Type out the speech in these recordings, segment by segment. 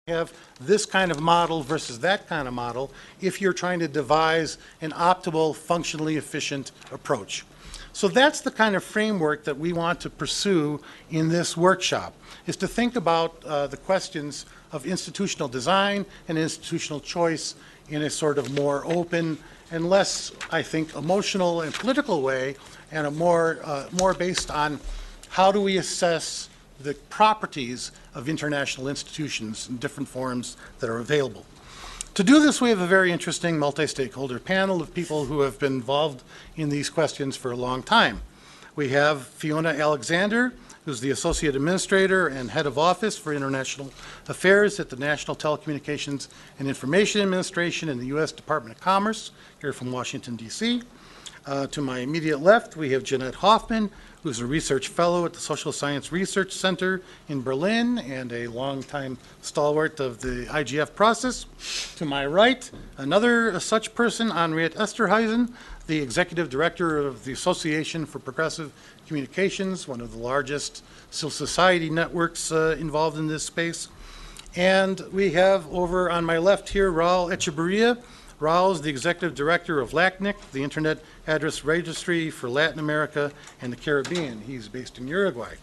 have this kind of model versus that kind of model if you're trying to devise an optimal, functionally efficient approach. So that's the kind of framework that we want to pursue in this workshop, is to think about the questions of institutional design and institutional choice in a sort of more open and less, I think, emotional and political way, and a more based on how do we assess the properties of international institutions in different forms that are available. To do this, we have a very interesting multi-stakeholder panel of people who have been involved in these questions for a long time. We have Fiona Alexander, who's the Associate Administrator and Head of Office for International Affairs at the National Telecommunications and Information Administration in the U.S. Department of Commerce, here from Washington, D.C. To my immediate left, we have Jeanette Hoffman, who's a research fellow at the Social Science Research Center in Berlin and a longtime stalwart of the IGF process. To my right, another such person, Henriette Esterhuizen, the Executive Director of the Association for Progressive Communications, one of the largest civil society networks involved in this space. And we have over on my left here, Raul Echevarria. Raul is the Executive Director of LACNIC, the Internet Address Registry for Latin America and the Caribbean. He's based in Uruguay.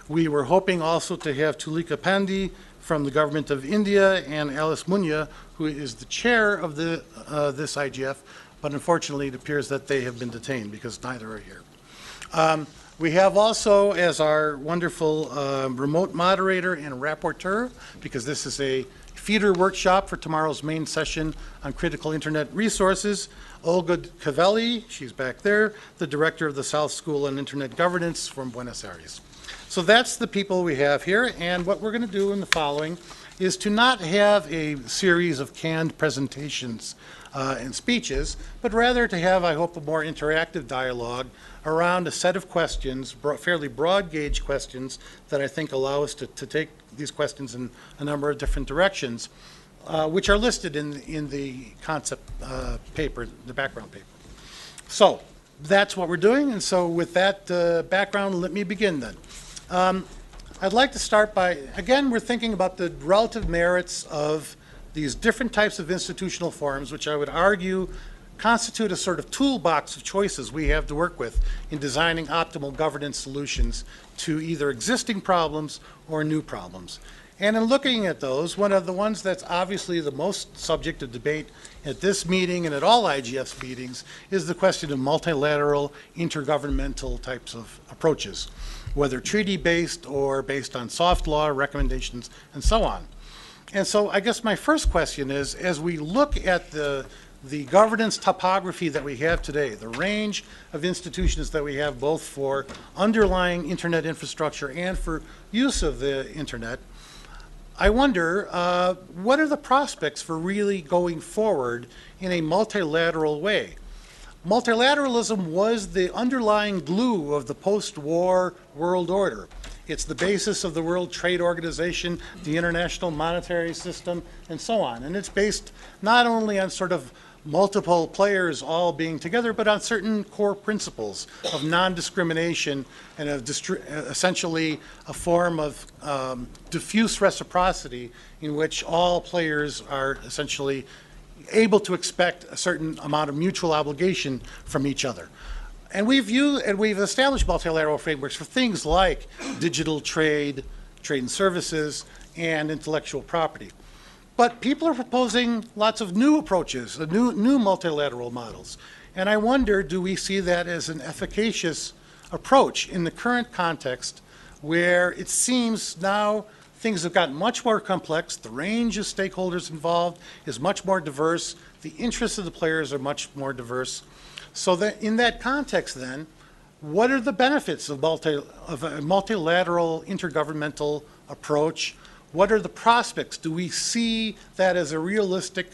We were hoping also to have Tulika Pandey from the Government of India and Alice Munya, who is the chair of this IGF, but unfortunately it appears that they have been detained because neither are here. We have also, as our wonderful remote moderator and rapporteur, because this is a feeder workshop for tomorrow's main session on critical internet resources, Olga Cavelli, she's back there, the director of the South School on Internet Governance from Buenos Aires. So that's the people we have here, and what we're going to do in the following is to not have a series of canned presentations and speeches, but rather to have, I hope, a more interactive dialogue around a set of questions, fairly broad gauge questions that I think allow us to take these questions in a number of different directions, which are listed in the concept paper, the background paper. So that's what we're doing, and so with that background, let me begin then. I'd like to start by, again, we're thinking about the relative merits of these different types of institutional forms, which I would argue constitute a sort of toolbox of choices we have to work with in designing optimal governance solutions to either existing problems or new problems. And in looking at those, one of the ones that's obviously the most subject of debate at this meeting and at all IGF meetings is the question of multilateral intergovernmental types of approaches, whether treaty-based or based on soft law recommendations and so on. And so I guess my first question is, as we look at the governance topography that we have today, the range of institutions that we have both for underlying internet infrastructure and for use of the internet, I wonder, what are the prospects for really going forward in a multilateral way? Multilateralism was the underlying glue of the post-war world order. It's the basis of the World Trade Organization, the International Monetary System, and so on. And it's based not only on sort of multiple players all being together, but on certain core principles of non-discrimination and of essentially a form of diffuse reciprocity in which all players are essentially able to expect a certain amount of mutual obligation from each other. And we've established multilateral frameworks for things like digital trade, trade and services, and intellectual property. But people are proposing lots of new approaches, new multilateral models. And I wonder, do we see that as an efficacious approach in the current context where it seems now things have gotten much more complex, the range of stakeholders involved is much more diverse, the interests of the players are much more diverse. So that in that context then, what are the benefits of a multilateral intergovernmental approach? What are the prospects? Do we see that as a realistic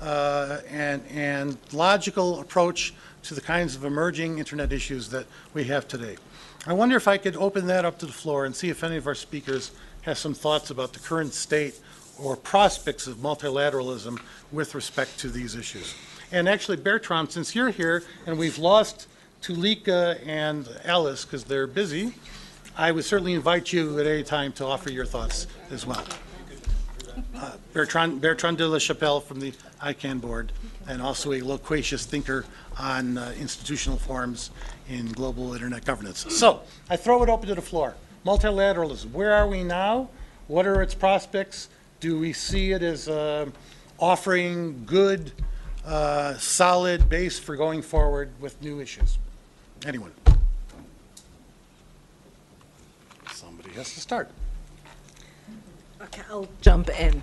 and logical approach to the kinds of emerging internet issues that we have today? I wonder if I could open that up to the floor and see if any of our speakers have some thoughts about the current state or prospects of multilateralism with respect to these issues. And actually, Bertrand, since you're here and we've lost Tulika and Alice because they're busy, I would certainly invite you at any time to offer your thoughts as well. Bertrand de la Chapelle from the ICANN board, and also a loquacious thinker on institutional forms in global internet governance. So I throw it open to the floor. Multilateralism, where are we now? What are its prospects? Do we see it as offering good, solid base for going forward with new issues? Anyone? Somebody has to start. Okay, I'll jump in.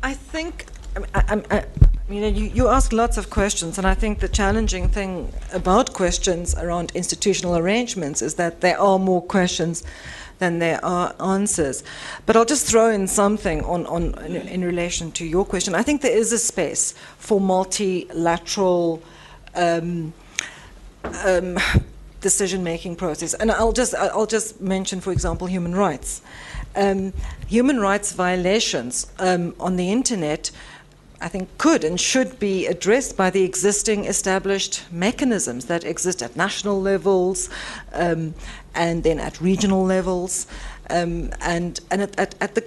I think, you ask lots of questions, and I think the challenging thing about questions around institutional arrangements is that there are more questions than there are answers. But I'll just throw in something in relation to your question. I think there is a space for multilateral decision-making process, and I'll just mention, for example, human rights. Human rights violations on the internet, I think, could and should be addressed by the existing established mechanisms that exist at national levels, and then at regional levels, and at the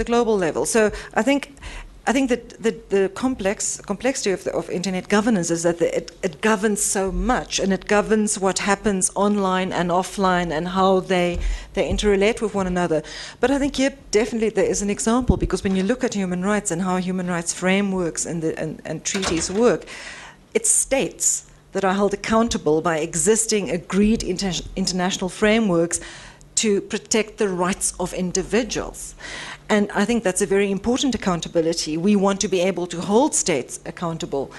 global level. So I think that the complexity of internet governance is that it governs so much, and it governs what happens online and offline and how they interrelate with one another. But I think here definitely there is an example, because when you look at human rights and how human rights frameworks and treaties work, it's states that are held accountable by existing agreed international frameworks to protect the rights of individuals. And I think that's a very important accountability. We want to be able to hold states accountable,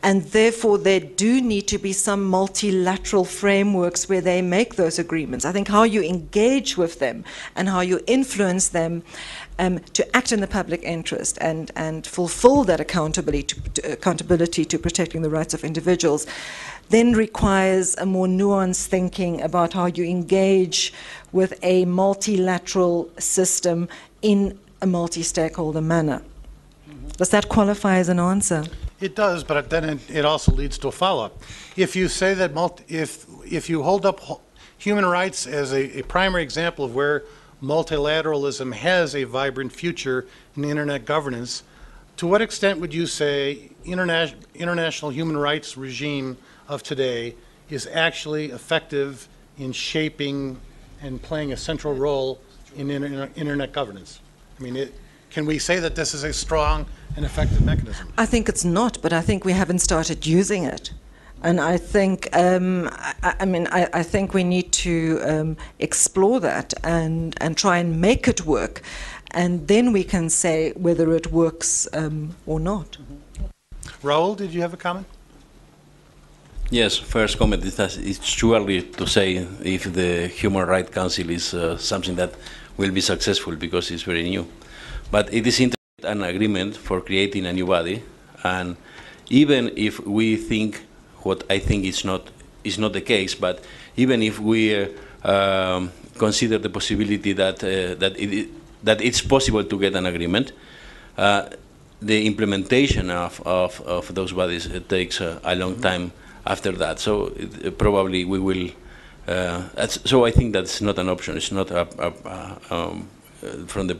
and therefore there do need to be some multilateral frameworks where they make those agreements. I think how you engage with them and how you influence them to act in the public interest and fulfill that accountability to protecting the rights of individuals then requires a more nuanced thinking about how you engage with a multilateral system in a multi-stakeholder manner. Does that qualify as an answer? It does, but then it also leads to a follow-up. If you say that if you hold up human rights as a primary example of where multilateralism has a vibrant future in internet governance, to what extent would you say international human rights regime of today is actually effective in shaping and playing a central role in internet governance? I mean, can we say that this is a strong and effective mechanism? I think it's not, but I think we haven't started using it. And I think, I think we need to explore that and try and make it work. And then we can say whether it works or not. Raul, did you have a comment? Yes, first comment is that it's too early to say if the Human Rights Council is something that will be successful because it's very new. But it is an agreement for creating a new body, and even if we think what I think is not the case, but even if we consider the possibility that it's possible to get an agreement, the implementation of those bodies takes a long time after that. So probably we will. So I think that's not an option. It's not from the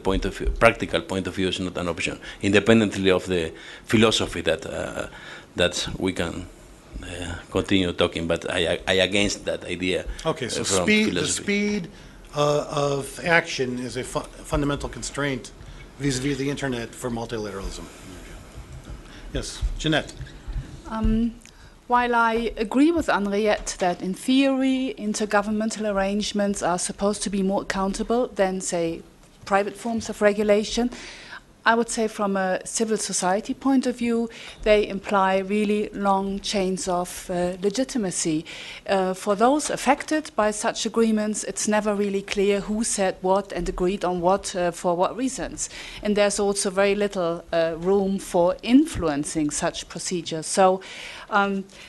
practical point of view, it's not an option. Independently of the philosophy that we can continue talking, but I against that idea. Okay, so the speed of action is a fundamental constraint vis-a-vis the internet for multilateralism. Yes, Jeanette. While I agree with Henriette that in theory intergovernmental arrangements are supposed to be more accountable than, say, private forms of regulation, I would say from a civil society point of view, they imply really long chains of legitimacy. For those affected by such agreements, it's never really clear who said what and agreed on what for what reasons. And there's also very little room for influencing such procedures. So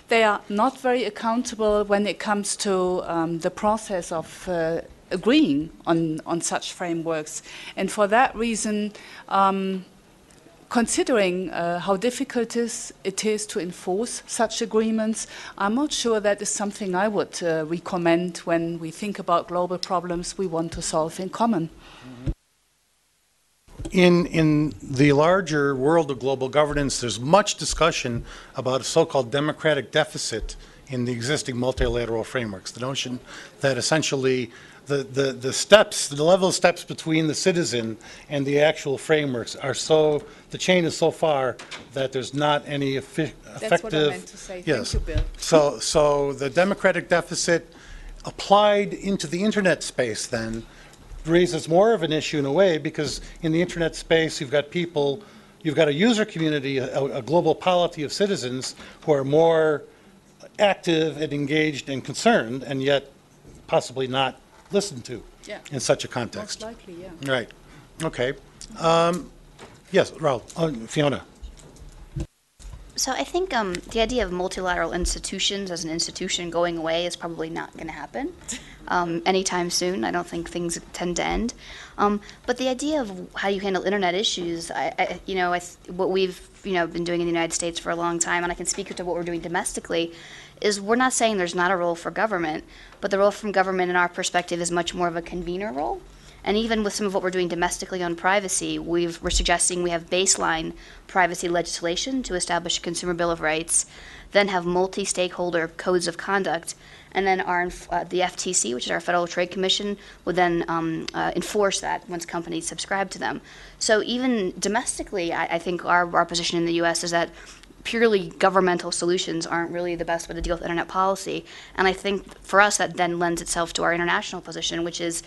they are not very accountable when it comes to the process of agreeing on such frameworks. And for that reason, considering how difficult it is to enforce such agreements, I'm not sure that is something I would recommend when we think about global problems we want to solve in common. in the larger world of global governance, there's much discussion about a so-called democratic deficit in the existing multilateral frameworks. The notion that essentially the steps, the level of steps between the citizen and the actual frameworks are so, the chain is so far that there's not any effective. That's what I meant to say. Yes. Thank you, Bill. So the democratic deficit applied into the internet space then raises more of an issue in a way, because in the internet space you've got people, you've got a user community, a global polity of citizens who are more active and engaged and concerned, and yet possibly not listened to in such a context. Most likely, yeah. Right. Okay. Yes, Raul. Fiona. So I think the idea of multilateral institutions as an institution going away is probably not going to happen anytime soon. I don't think things tend to end. But the idea of how you handle internet issues, what we've been doing in the United States for a long time, and I can speak to what we're doing domestically, is we're not saying there's not a role for government, but the role from government in our perspective is much more of a convener role. And even with some of what we're doing domestically on privacy, we're suggesting we have baseline privacy legislation to establish a consumer bill of rights, then have multi-stakeholder codes of conduct, and then the FTC, which is our Federal Trade Commission, would then enforce that once companies subscribe to them. So even domestically, I think our position in the U.S. is that purely governmental solutions aren't really the best way to deal with internet policy. And I think for us that then lends itself to our international position, which is,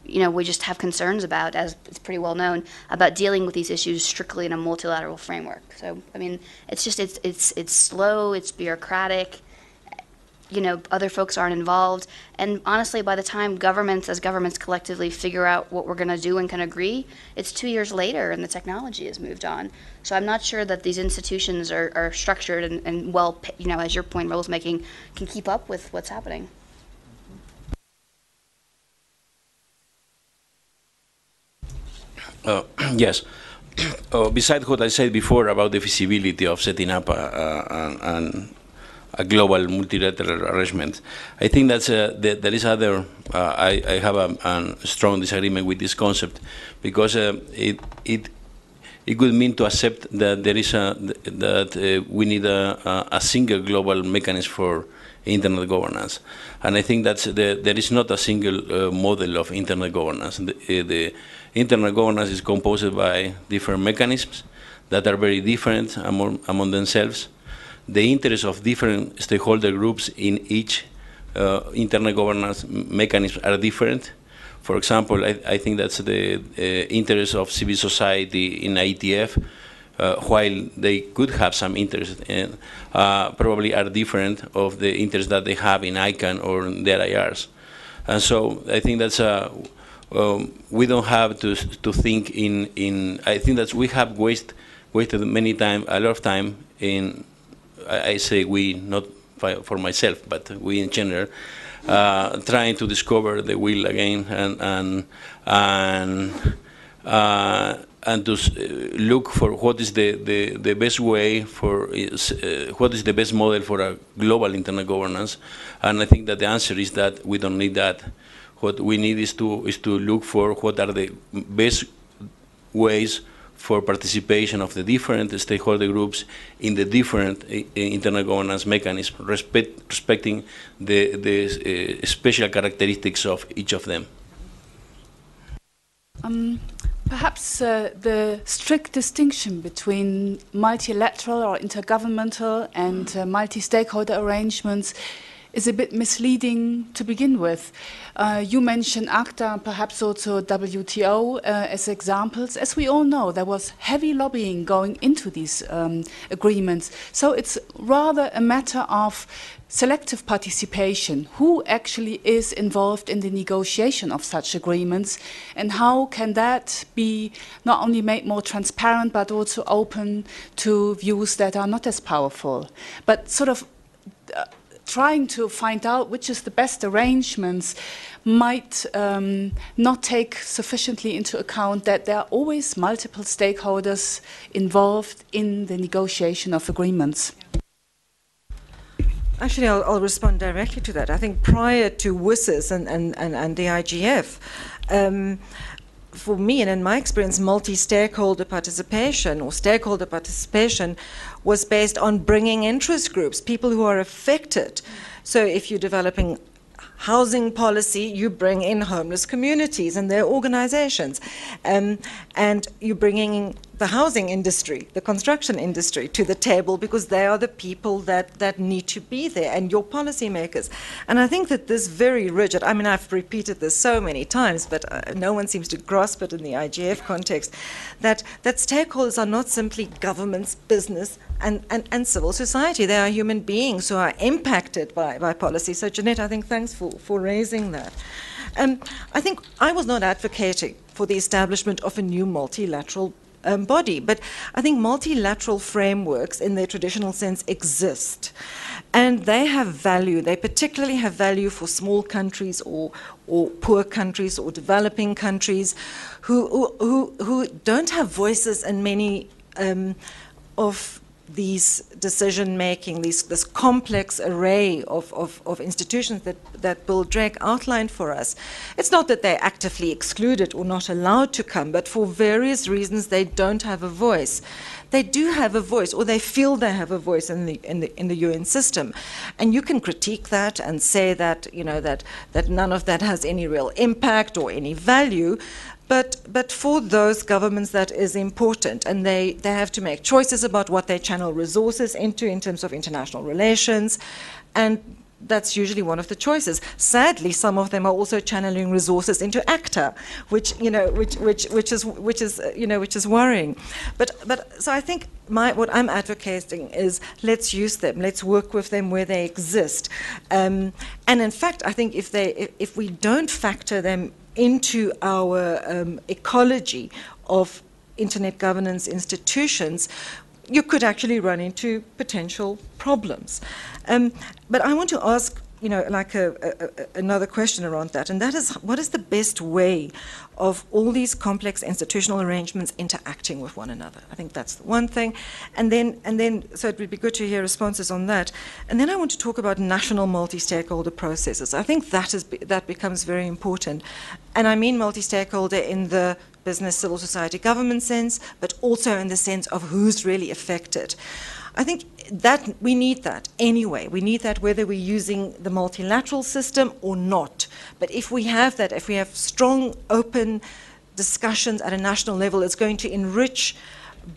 we just have concerns about, as it's pretty well known, about dealing with these issues strictly in a multilateral framework. So, I mean, it's just, it's slow, it's bureaucratic, other folks aren't involved. And honestly, by the time governments collectively figure out what we're going to do and can agree, it's 2 years later and the technology has moved on. So I'm not sure that these institutions are structured and well, as your point Raul was making, can keep up with what's happening. Yes. Besides what I said before about the feasibility of setting up a global multilateral arrangement, I think that's there is other. I have a strong disagreement with this concept, because it could mean to accept that there is we need a single global mechanism for internet governance, and I think that there is not a single model of internet governance. The internet governance is composed by different mechanisms that are very different among themselves. The interests of different stakeholder groups in each internet governance mechanism are different. For example, I think that's the interests of civil society in IETF, while they could have some interest, in, probably are different of the interests that they have in ICANN or in their IRs. And so I think that's we don't have to think in. I think that we have wasted a lot of time in. I say we, not for myself, but we in general, trying to discover the wheel again and to look for what is the best way for what is the best model for a global internet governance. And I think that the answer is that we don't need that. What we need is to look for what are the best ways for participation of the different stakeholder groups in the different internet governance mechanisms, respecting the special characteristics of each of them. Perhaps the strict distinction between multilateral or intergovernmental and multi-stakeholder arrangements is a bit misleading to begin with. You mentioned ACTA, perhaps also WTO as examples. As we all know, there was heavy lobbying going into these agreements. So it's rather a matter of selective participation. Who actually is involved in the negotiation of such agreements, and how can that be not only made more transparent but also open to views that are not as powerful? But sort of trying to find out which is the best arrangements might not take sufficiently into account that there are always multiple stakeholders involved in the negotiation of agreements. Actually, I'll respond directly to that. I think prior to WSIS and the IGF, for me and in my experience, multi-stakeholder participation or stakeholder participation was based on bringing interest groups, people who are affected. So if you're developing housing policy, you bring in homeless communities and their organizations. And you're bringing the housing industry, the construction industry to the table because they are the people that need to be there and your policymakers. And I think that this very rigid, I mean, I've repeated this so many times, but no one seems to grasp it in the IGF context, that stakeholders are not simply governments, business, and civil society. They are human beings who are impacted by policy. So, Jeanette, I think thanks for raising that. I think I was not advocating for the establishment of a new multilateral body, but I think multilateral frameworks in their traditional sense exist, and they have value. They particularly have value for small countries or poor countries or developing countries who don't have voices in many of these decision-making, this complex array of institutions that Bill Drake outlined for us. It's not that they're actively excluded or not allowed to come, but for various reasons they don't have a voice. They do have a voice, or they feel they have a voice in the UN system, and you can critique that and say that that none of that has any real impact or any value. But for those governments, that is important, and they have to make choices about what they channel resources into in terms of international relations, and that's usually one of the choices. Sadly, some of them are also channeling resources into ACTA, which is worrying. But so I think what I'm advocating is let's use them, let's work with them where they exist, and in fact, I think if we don't factor them into our ecology of internet governance institutions, you could actually run into potential problems. But I want to ask, another question around that, and that is, what is the best way of all these complex institutional arrangements interacting with one another? I think that's the one thing. And then, so it would be good to hear responses on that. And then I want to talk about national multi-stakeholder processes. I think that becomes very important. And I mean multi-stakeholder in the business, civil society, government sense, but also in the sense of who's really affected. I think that we need that anyway. We need that whether we're using the multilateral system or not. But if we have that, if we have strong, open discussions at a national level, it's going to enrich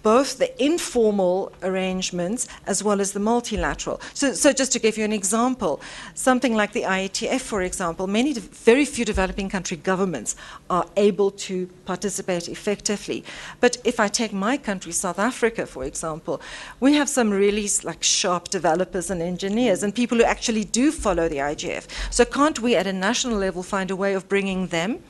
both the informal arrangements as well as the multilateral. So just to give you an example, something like the IETF, for example, very few developing country governments are able to participate effectively. But if I take my country, South Africa, for example, we have some really sharp developers and engineers and people who actually do follow the IGF. So can't we at a national level find a way of bringing them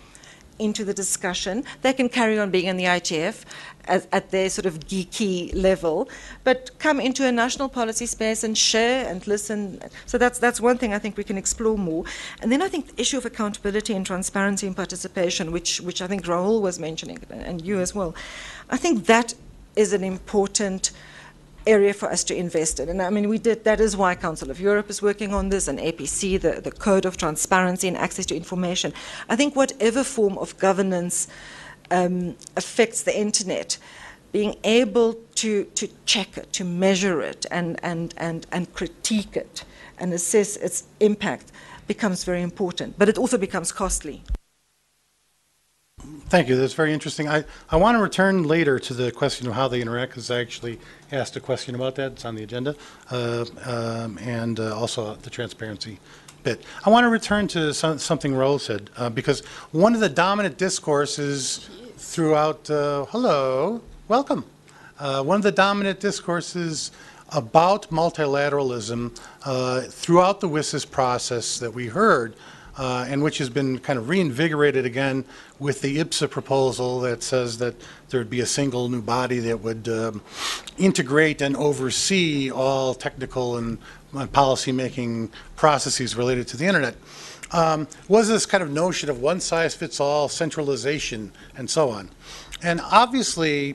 into the discussion? They can carry on being in the IGF at their sort of geeky level, but come into a national policy space and share and listen. So that's one thing I think we can explore more. And then I think the issue of accountability and transparency and participation, which I think Rahul was mentioning, and you as well, I think that is an important area for us to invest in. And I mean, that is why Council of Europe is working on this, and APC, the Code of Transparency and Access to Information. I think whatever form of governance affects the internet, being able to check it, to measure it, and critique it, and assess its impact becomes very important. But it also becomes costly. Thank you. That's very interesting. I want to return later to the question of how they interact, because I actually asked a question about that. It's on the agenda, and also the transparency bit. I want to return to something Rahul said, because one of the dominant discourses throughout, hello, welcome. One of the dominant discourses about multilateralism throughout the WSIS process that we heard, and which has been kind of reinvigorated again with the IPSA proposal that says that there would be a single new body that would integrate and oversee all technical and policy-making processes related to the internet, was this kind of notion of one-size-fits-all centralization and so on. And obviously,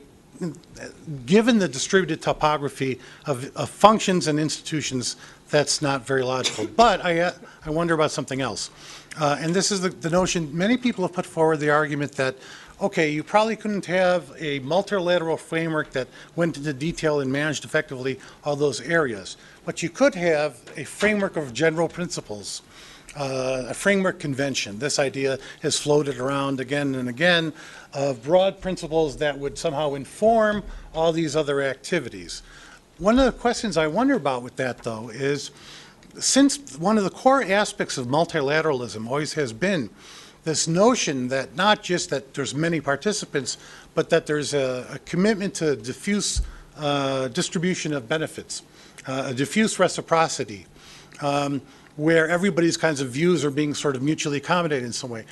given the distributed topography of functions and institutions, that's not very logical. But I wonder about something else. And this is the notion, many people have put forward the argument that okay, you probably couldn't have a multilateral framework that went into detail and managed effectively all those areas. But you could have a framework of general principles, a framework convention. This idea has floated around again and again of broad principles that would somehow inform all these other activities. One of the questions I wonder about with that, though, is since one of the core aspects of multilateralism always has been this notion that not just that there's many participants, but that there's a commitment to diffuse distribution of benefits, a diffuse reciprocity, where everybody's kinds of views are being sort of mutually accommodated in some way.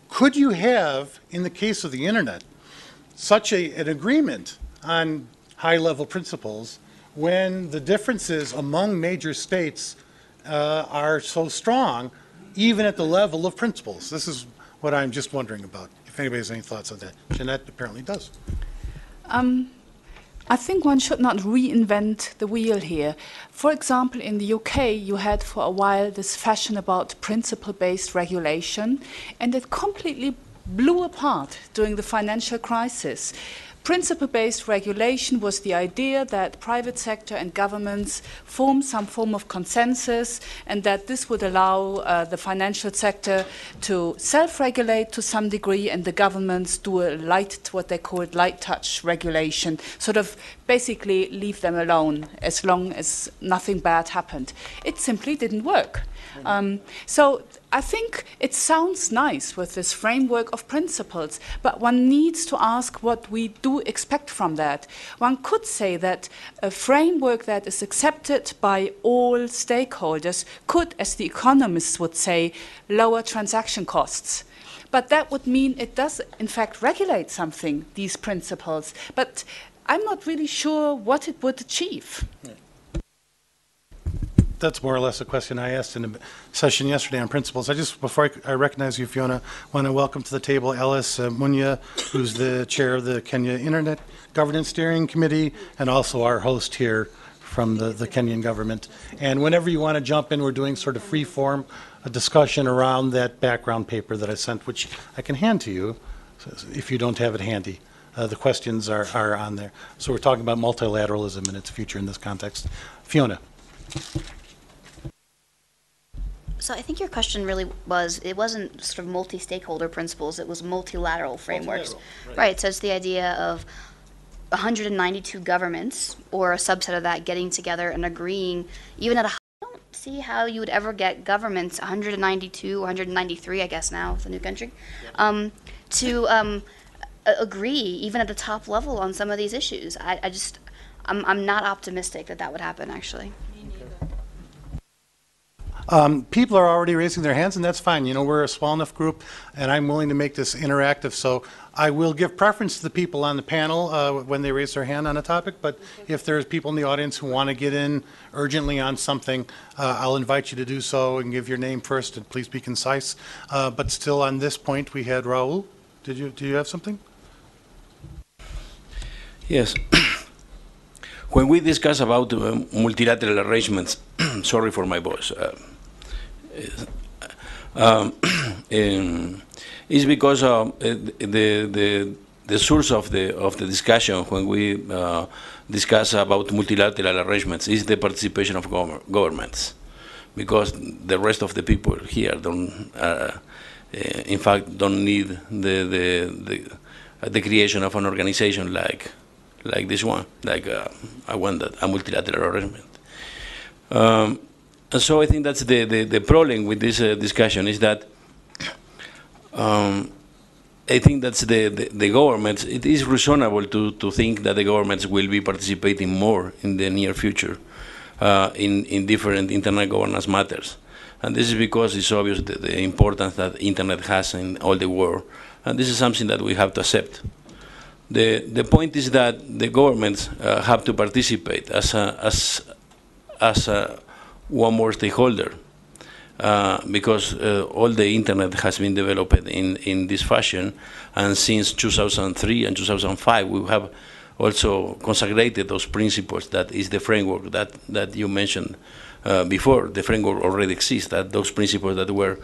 Could you have, in the case of the internet, such an agreement on high-level principles when the differences among major states are so strong, even at the level of principles? This is what I'm just wondering about, if anybody has any thoughts on that. Jeanette apparently does. I think one should not reinvent the wheel here. For example, in the UK, you had for a while this fashion about principle-based regulation, and it completely blew apart during the financial crisis. Principle-based regulation was the idea that private sector and governments form some form of consensus, and that this would allow the financial sector to self-regulate to some degree, and the governments do a what they call light touch regulation, sort of basically leave them alone as long as nothing bad happened. It simply didn't work. So I think it sounds nice with this framework of principles, but one needs to ask what we do expect from that. One could say that a framework that is accepted by all stakeholders could, as the economists would say, lower transaction costs. But that would mean it does, in fact, regulate something, these principles. But I'm not really sure what it would achieve. That's more or less a question I asked in a session yesterday on principles. I just, before I recognize you, Fiona, want to welcome to the table Alice Munya, who's the chair of the Kenya Internet Governance Steering Committee, and also our host here from the Kenyan government. And whenever you want to jump in, we're doing sort of free form, a discussion around that background paper that I sent, which I can hand to you if you don't have it handy. The questions are on there. So we're talking about multilateralism and its future in this context. Fiona. So I think your question really was, it wasn't sort of multi-stakeholder principles, it was multilateral frameworks. Right, so it's the idea of 192 governments, or a subset of that, getting together and agreeing, even at a, I don't see how you would ever get governments, 192, 193, I guess now, with the new country, to agree, even at the top level, on some of these issues. I'm not optimistic that that would happen, actually. People are already raising their hands, and that's fine. You know, we're a small enough group, and I'm willing to make this interactive. So I will give preference to the people on the panel when they raise their hand on a topic. But if there's people in the audience who want to get in urgently on something, I'll invite you to do so and give your name first, and please be concise. But still, on this point, we had Raul. Do you have something? Yes. When we discuss about multilateral arrangements, sorry for my voice, it's because the source of the discussion when we discuss about multilateral arrangements is the participation of governments, because the rest of the people here don't, in fact, don't need the creation of an organization like this one, like I want that, a multilateral arrangement. And so I think that's the problem with this discussion is that I think that's the governments, it is reasonable to think that the governments will be participating more in the near future in different internet governance matters. And this is because it's obvious the importance that internet has in all the world. And this is something that we have to accept. The point is that the governments have to participate as one more stakeholder, because all the internet has been developed in this fashion, and since 2003 and 2005 we have also consecrated those principles. That is the framework that you mentioned before. The framework already exists, that those principles that were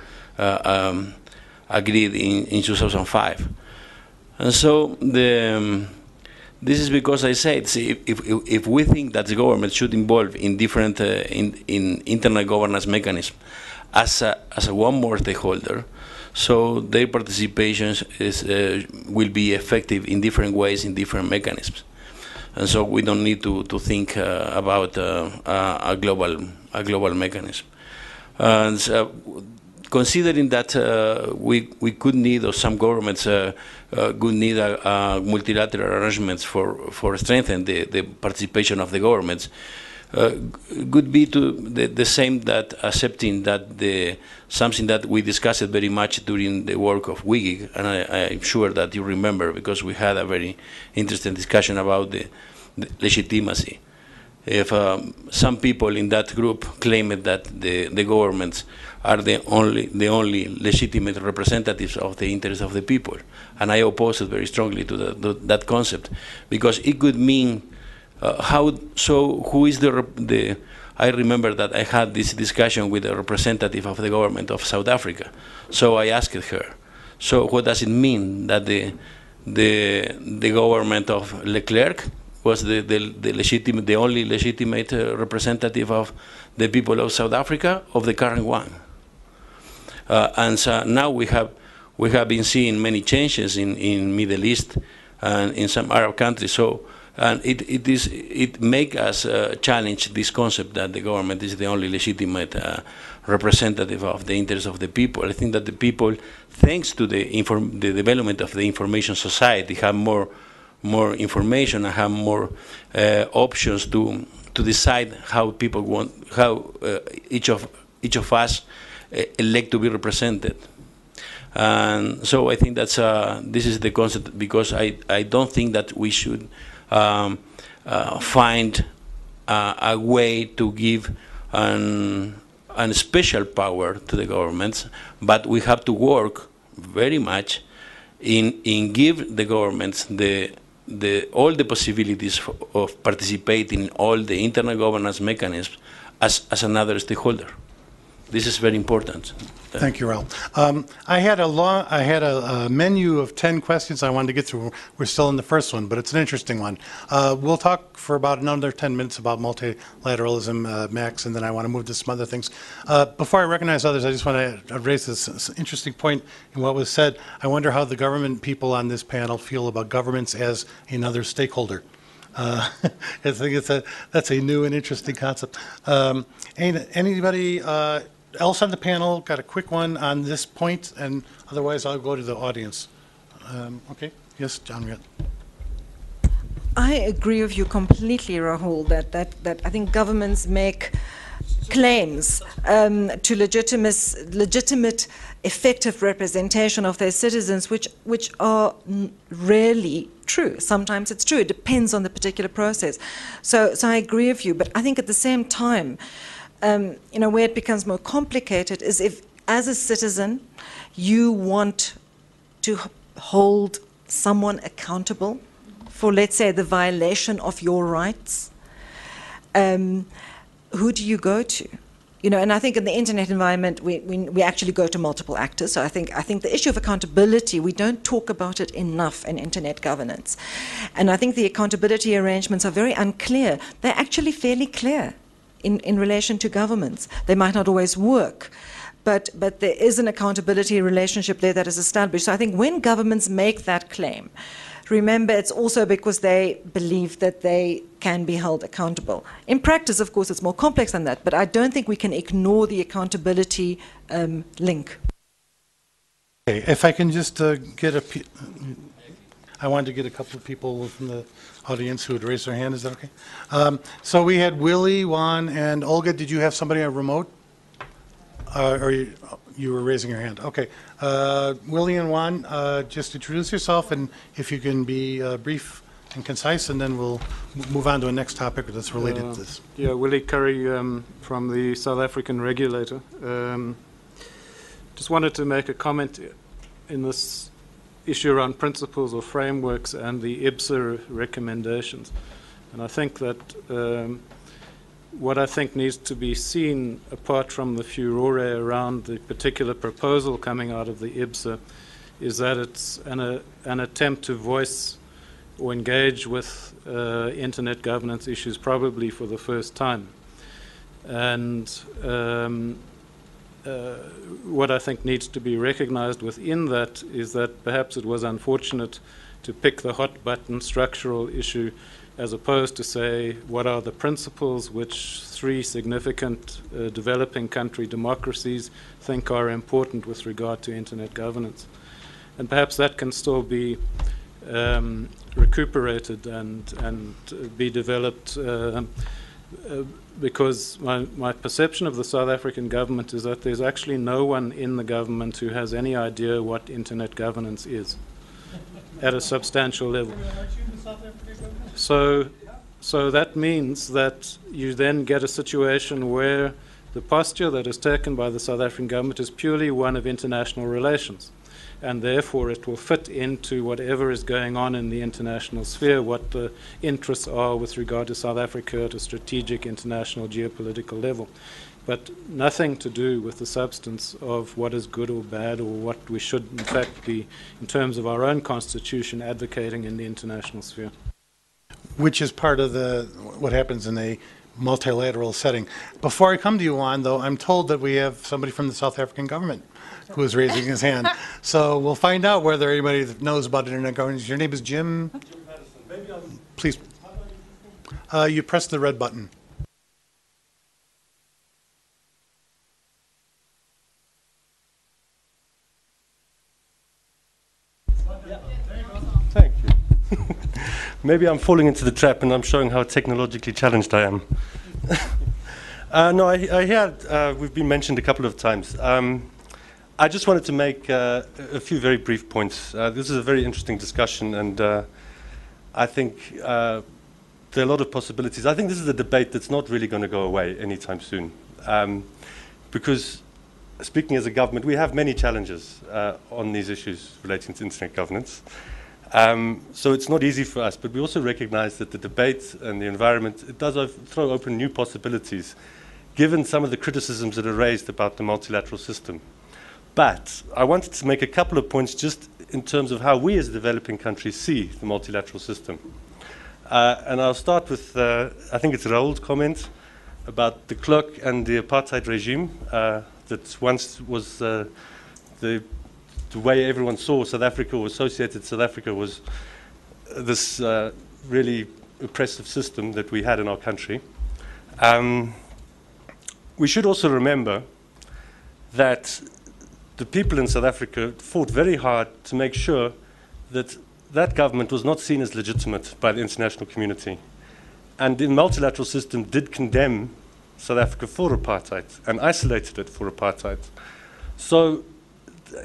agreed in 2005. And so this is because I said, see, if we think that the government should involve in different in internal governance mechanisms as a one more stakeholder, so their participation will be effective in different ways in different mechanisms, and so we don't need to think about a global mechanism. And so, considering that we could need, or some governments could need multilateral arrangements for strengthening the participation of the governments, could be to the same that accepting that something that we discussed very much during the work of WIGIG, and I'm sure that you remember because we had a very interesting discussion about the legitimacy. If some people in that group claimed that the governments are the only legitimate representatives of the interests of the people, and I oppose it very strongly to that concept, because it could mean who is the I remember that I had this discussion with a representative of the government of South Africa. So I asked her, so what does it mean that the government of Leclerc was the only legitimate representative of the people of South Africa, of the current one? And so now we have been seeing many changes in Middle East and in some Arab countries. So, and it makes us challenge this concept that the government is the only legitimate representative of the interests of the people. I think that the people, thanks to the development of the information society, have more information and have more options to decide how people want, how each of us elect to be represented. And so I think that's this is the concept, because I don't think that we should find a way to give a special power to the governments, but we have to work very much in give the governments all the possibilities of participating in all the internal governance mechanisms as another stakeholder. This is very important. Thank you, Raul. I had a menu of 10 questions I wanted to get through. We're still in the first one, but it's an interesting one. We'll talk for about another 10 minutes about multilateralism, Max, and then I want to move to some other things. Before I recognize others, I just want to raise this interesting point in what was said. I wonder how the government people on this panel feel about governments as another stakeholder. I think that's a new and interesting concept. Anybody else on the panel got a quick one on this point? And otherwise, I'll go to the audience. Okay. Yes, John. I agree with you completely, Rahul, that I think governments make claims to legitimate, effective representation of their citizens, which are rarely true. Sometimes it's true. It depends on the particular process. So I agree with you. But I think at the same time, where it becomes more complicated is if, as a citizen, you want to hold someone accountable for, let's say, the violation of your rights, who do you go to? And I think in the internet environment, we actually go to multiple actors. So I think the issue of accountability, we don't talk about it enough in internet governance. And I think the accountability arrangements are very unclear. They're actually fairly clear in relation to governments. They might not always work, but there is an accountability relationship there that is established. So I think when governments make that claim, remember, it's also because they believe that they can be held accountable. In practice, of course, it's more complex than that, but I don't think we can ignore the accountability link. Okay, if I can just I wanted to get a couple of people from the audience who would raise their hand. Is that okay? So we had Willie, Juan, and Olga. Did you have somebody on remote? Or you were raising your hand. Okay. Willie and Juan, just introduce yourself, and if you can be brief and concise, and then we'll move on to a next topic that's related to this. Yeah, Willie Curry from the South African regulator. Just wanted to make a comment in this issue around principles or frameworks and the IBSA recommendations. And I think that what I think needs to be seen, apart from the furore around the particular proposal coming out of the IBSA, is that it's an attempt to voice or engage with internet governance issues probably for the first time. And what I think needs to be recognized within that is that perhaps it was unfortunate to pick the hot button structural issue as opposed to say what are the principles which 3 significant developing country democracies think are important with regard to internet governance. And perhaps that can still be recuperated and be developed because my perception of the South African government is that there's actually no one in the government who has any idea what internet governance is at a substantial level. So that means that you then get a situation where the posture that is taken by the South African government is purely one of international relations. And therefore it will fit into whatever is going on in the international sphere, what the interests are with regard to South Africa at a strategic international geopolitical level. But nothing to do with the substance of what is good or bad or what we should in fact be, in terms of our own constitution, advocating in the international sphere. Which is part of what happens in a multilateral setting. Before I come to you, Juan, though, I'm told that we have somebody from the South African government who is raising his hand. So we'll find out whether anybody knows about internet governance. Your name is Jim? Jim Patterson. Please. You press the red button. Thank you. Maybe I'm falling into the trap and I'm showing how technologically challenged I am. No, I hear we've been mentioned a couple of times. I just wanted to make a few very brief points. This is a very interesting discussion, and I think there are a lot of possibilities. I think this is a debate that's not really going to go away anytime soon. Because, speaking as a government, we have many challenges on these issues relating to internet governance. So it's not easy for us, but we also recognize that the debate and the environment, it does throw open new possibilities, given some of the criticisms that are raised about the multilateral system. But I wanted to make a couple of points just in terms of how we as a developing country see the multilateral system. And I'll start with, I think it's Raoul's comment about the cloak and the apartheid regime that once was the way everyone saw South Africa or associated South Africa was this really oppressive system that we had in our country. We should also remember that the people in South Africa fought very hard to make sure that that government was not seen as legitimate by the international community. And the multilateral system did condemn South Africa for apartheid and isolated it for apartheid. So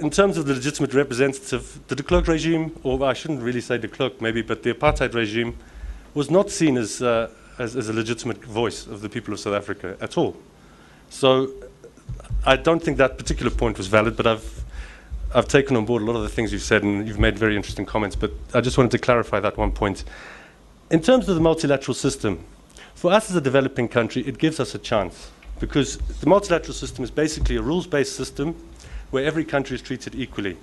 in terms of the legitimate representative, the de Klerk regime, or I shouldn't really say de Klerk maybe, but the apartheid regime was not seen as a legitimate voice of the people of South Africa at all. So I don't think that particular point was valid, but I've taken on board a lot of the things you've said, and you've made very interesting comments, but I just wanted to clarify that one point. In terms of the multilateral system, for us as a developing country, it gives us a chance, because the multilateral system is basically a rules-based system where every country is treated equally.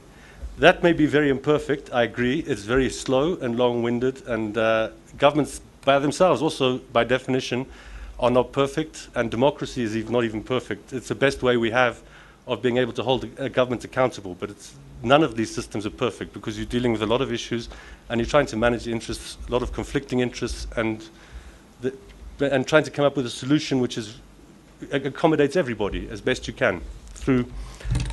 That may be very imperfect, I agree. It's very slow and long-winded, and governments by themselves also, by definition, are not perfect, and democracy is not even perfect. It's the best way we have of being able to hold a government accountable, but none of these systems are perfect because you're dealing with a lot of issues and you're trying to manage the interests, a lot of conflicting interests, and trying to come up with a solution which accommodates everybody as best you can through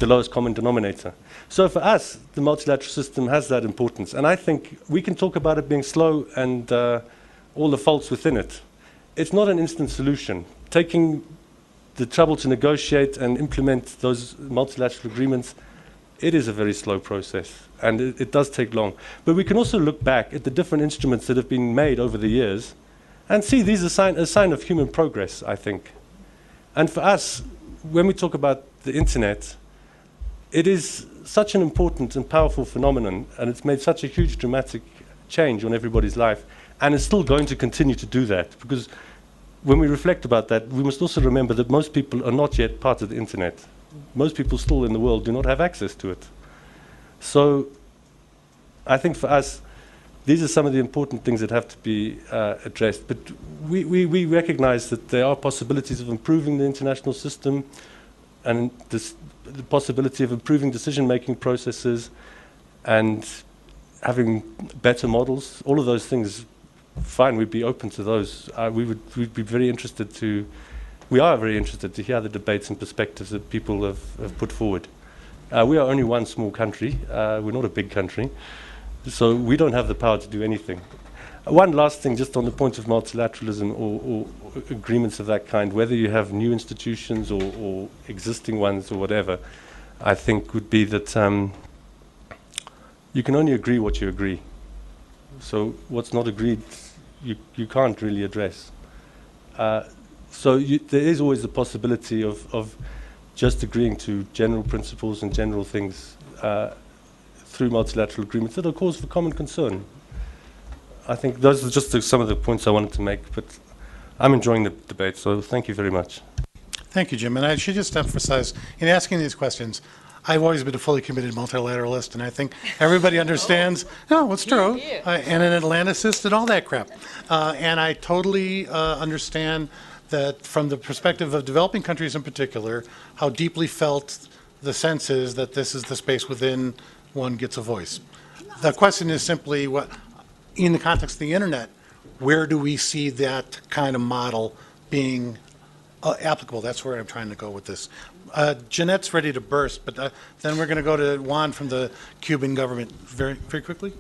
the lowest common denominator. So for us, the multilateral system has that importance, and I think we can talk about it being slow and all the faults within it. It's not an instant solution. Taking the trouble to negotiate and implement those multilateral agreements, it is a very slow process, and it does take long. But we can also look back at the different instruments that have been made over the years and see these as a sign of human progress, I think. And for us, when we talk about the internet, it is such an important and powerful phenomenon, and it's made such a huge dramatic change on everybody's life, and it's still going to continue to do that, because when we reflect about that, we must also remember that most people are not yet part of the internet. Most people still in the world do not have access to it. So I think for us, these are some of the important things that have to be addressed. But we recognize that there are possibilities of improving the international system and the possibility of improving decision-making processes and having better models. All of those things, fine, we'd be open to those. We'd be very interested to, we are very interested to hear the debates and perspectives that people have put forward. We are only one small country. We're not a big country. So we don't have the power to do anything. One last thing, just on the point of multilateralism or agreements of that kind, whether you have new institutions or existing ones or whatever, I think would be that you can only agree what you agree. So what's not agreed, you can't really address. So there is always the possibility of just agreeing to general principles and general things through multilateral agreements that are cause for common concern. I think those are just some of the points I wanted to make, but I'm enjoying the debate, so thank you very much. Thank you, Jim. And I should just emphasize, in asking these questions, I've always been a fully committed multilateralist, and I think everybody understands, no, it's true, and an Atlanticist and all that crap. And I totally understand that from the perspective of developing countries in particular, how deeply felt the sense is that this is the space within one gets a voice. The question is simply, what, in the context of the internet, where do we see that kind of model being applicable? That's where I'm trying to go with this. Jeanette's ready to burst, but then we're going to go to Juan from the Cuban government very quickly.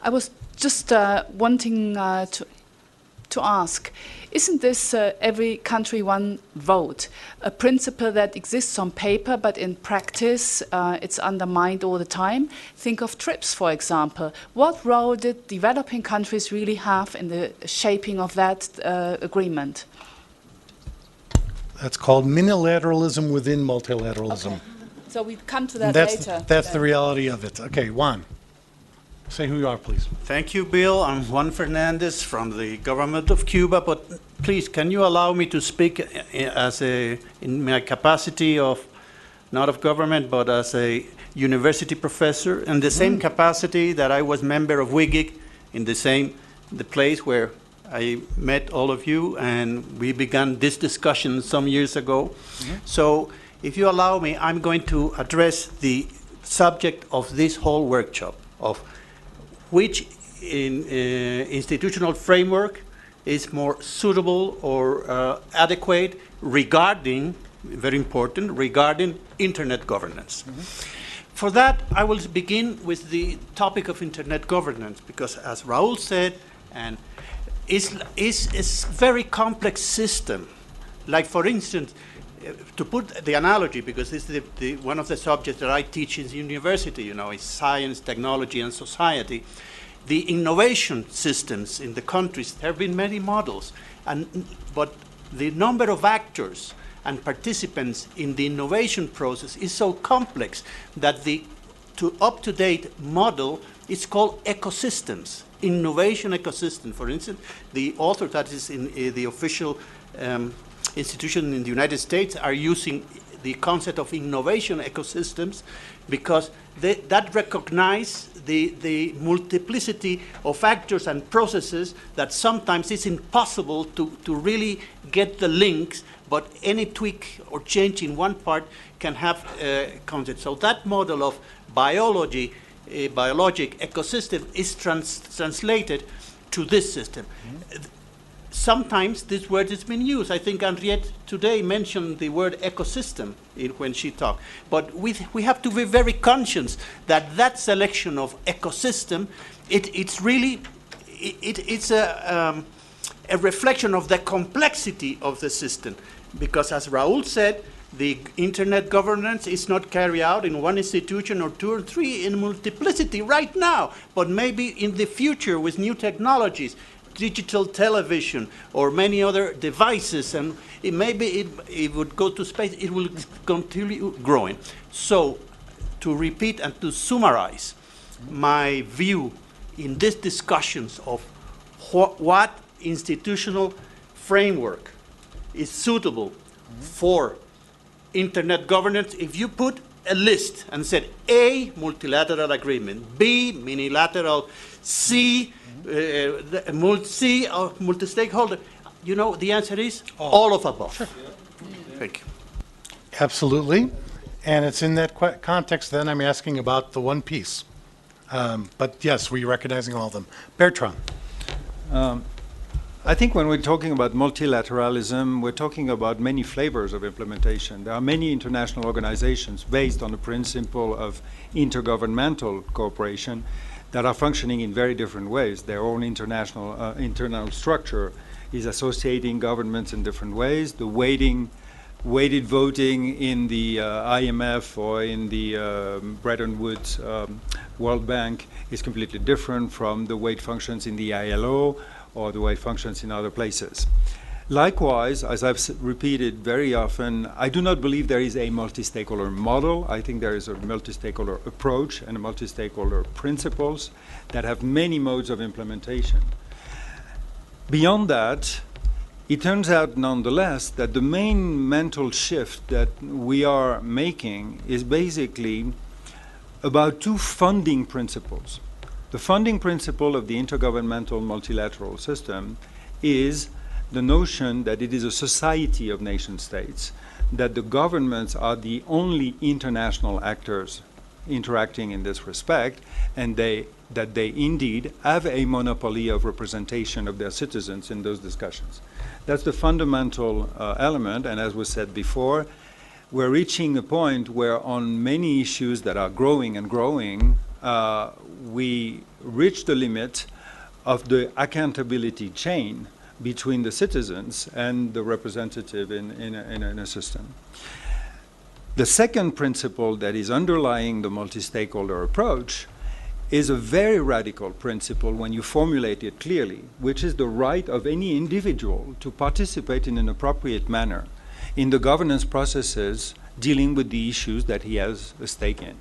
I was just wanting to ask, isn't this every country one vote, a principle that exists on paper, but in practice it's undermined all the time? Think of TRIPS, for example. What role did developing countries really have in the shaping of that agreement? That's called minilateralism within multilateralism. Okay. So we come to that later. That's the reality of it. Okay, Juan, say who you are, please. Thank you, Bill. I'm Juan Fernandez from the government of Cuba, but please, can you allow me to speak in my capacity of, not of government, but as a university professor, in the same capacity that I was member of WIGIC, in the place where I met all of you, and we began this discussion some years ago. So if you allow me, I'm going to address the subject of this whole workshop, of which institutional framework is more suitable or adequate regarding, very important, regarding internet governance. For that, I will begin with the topic of internet governance, because as Raul said, and it's a very complex system. Like, for instance, to put the analogy, because this is one of the subjects that I teach in the university, you know, is science, technology, and society. The innovation systems in the countries, there have been many models, but the number of actors and participants in the innovation process is so complex that the up-to-date model is called ecosystems, innovation ecosystem. For instance, the author that is in the official institution in the United States are using the concept of innovation ecosystems because that recognize the multiplicity of actors and processes that sometimes it's impossible to really get the links, but any tweak or change in one part can have concept. So that model of biologic ecosystem is translated to this system. Sometimes this word has been used. I think Henriette today mentioned the word ecosystem when she talked. But we have to be very conscious that that selection of ecosystem, it's a reflection of the complexity of the system. Because as Raul said, the internet governance is not carried out in one institution or two or three, in multiplicity right now, but maybe in the future with new technologies, digital television or many other devices, and it would go to space, it will continue growing. So to repeat and to summarize my view in these discussions of what institutional framework is suitable for internet governance, if you put a list and said A, multilateral agreement, B, minilateral, C, multi-stakeholder, you know, the answer is all of above. Sure. Thank you. Absolutely. And it's in that context then I'm asking about the one piece. But yes, we're recognizing all of them. Bertrand. I think when we're talking about multilateralism, we're talking about many flavors of implementation. There are many international organizations based on the principle of intergovernmental cooperation that are functioning in very different ways. Their own internal structure is associating governments in different ways. The weighted voting in the IMF or in the Bretton Woods World Bank is completely different from the way it functions in the ILO or the way it functions in other places. Likewise, as I've repeated very often, I do not believe there is a multi-stakeholder model. I think there is a multi-stakeholder approach and a multi-stakeholder principles that have many modes of implementation. Beyond that, it turns out nonetheless that the main mental shift that we are making is basically about two funding principles. The funding principle of the intergovernmental multilateral system is the notion that it is a society of nation states, that the governments are the only international actors interacting in this respect, and that they indeed have a monopoly of representation of their citizens in those discussions. That's the fundamental element, and as was said before, we're reaching a point where on many issues that are growing and growing, we reach the limit of the accountability chain between the citizens and the representative in a system. The second principle that is underlying the multi-stakeholder approach is a very radical principle when you formulate it clearly, which is the right of any individual to participate in an appropriate manner in the governance processes dealing with the issues that he has a stake in.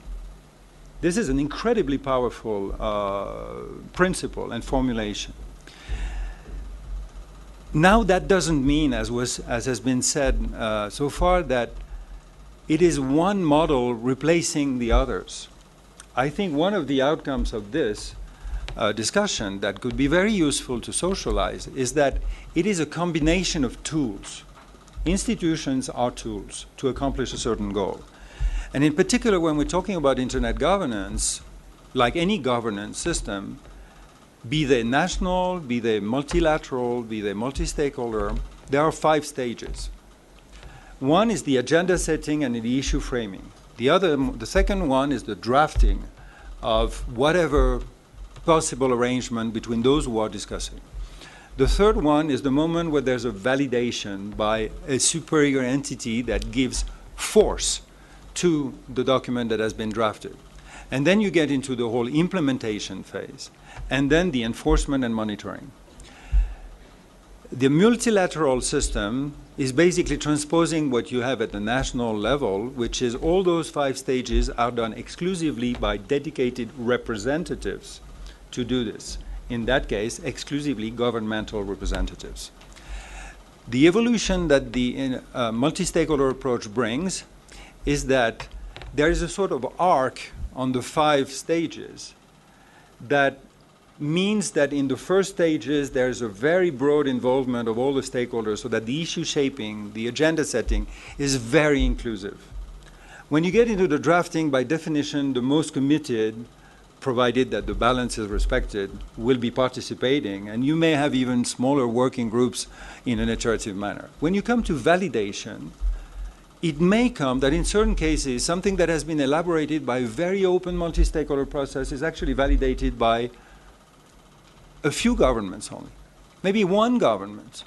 This is an incredibly powerful principle and formulation. Now that doesn't mean, as has been said so far, that it is one model replacing the others. I think one of the outcomes of this discussion that could be very useful to socialize is that it is a combination of tools. Institutions are tools to accomplish a certain goal. And in particular, when we're talking about internet governance, like any governance system, be they national, be they multilateral, be they multi-stakeholder, there are 5 stages. One is the agenda setting and the issue framing. The second one is the drafting of whatever possible arrangement between those who are discussing. The third one is the moment where there's a validation by a superior entity that gives force to the document that has been drafted. And then you get into the whole implementation phase, and then the enforcement and monitoring. The multilateral system is basically transposing what you have at the national level, which is all those 5 stages are done exclusively by dedicated representatives to do this. In that case, exclusively governmental representatives. The evolution that the multi-stakeholder approach brings is that there is a sort of arc on the 5 stages that means that in the first stages there's a very broad involvement of all the stakeholders so that the issue shaping, the agenda setting is very inclusive. When you get into the drafting, by definition, the most committed, provided that the balance is respected, will be participating, and you may have even smaller working groups in an iterative manner. When you come to validation, it may come that in certain cases, something that has been elaborated by a very open multi-stakeholder process is actually validated by a few governments only, maybe one government.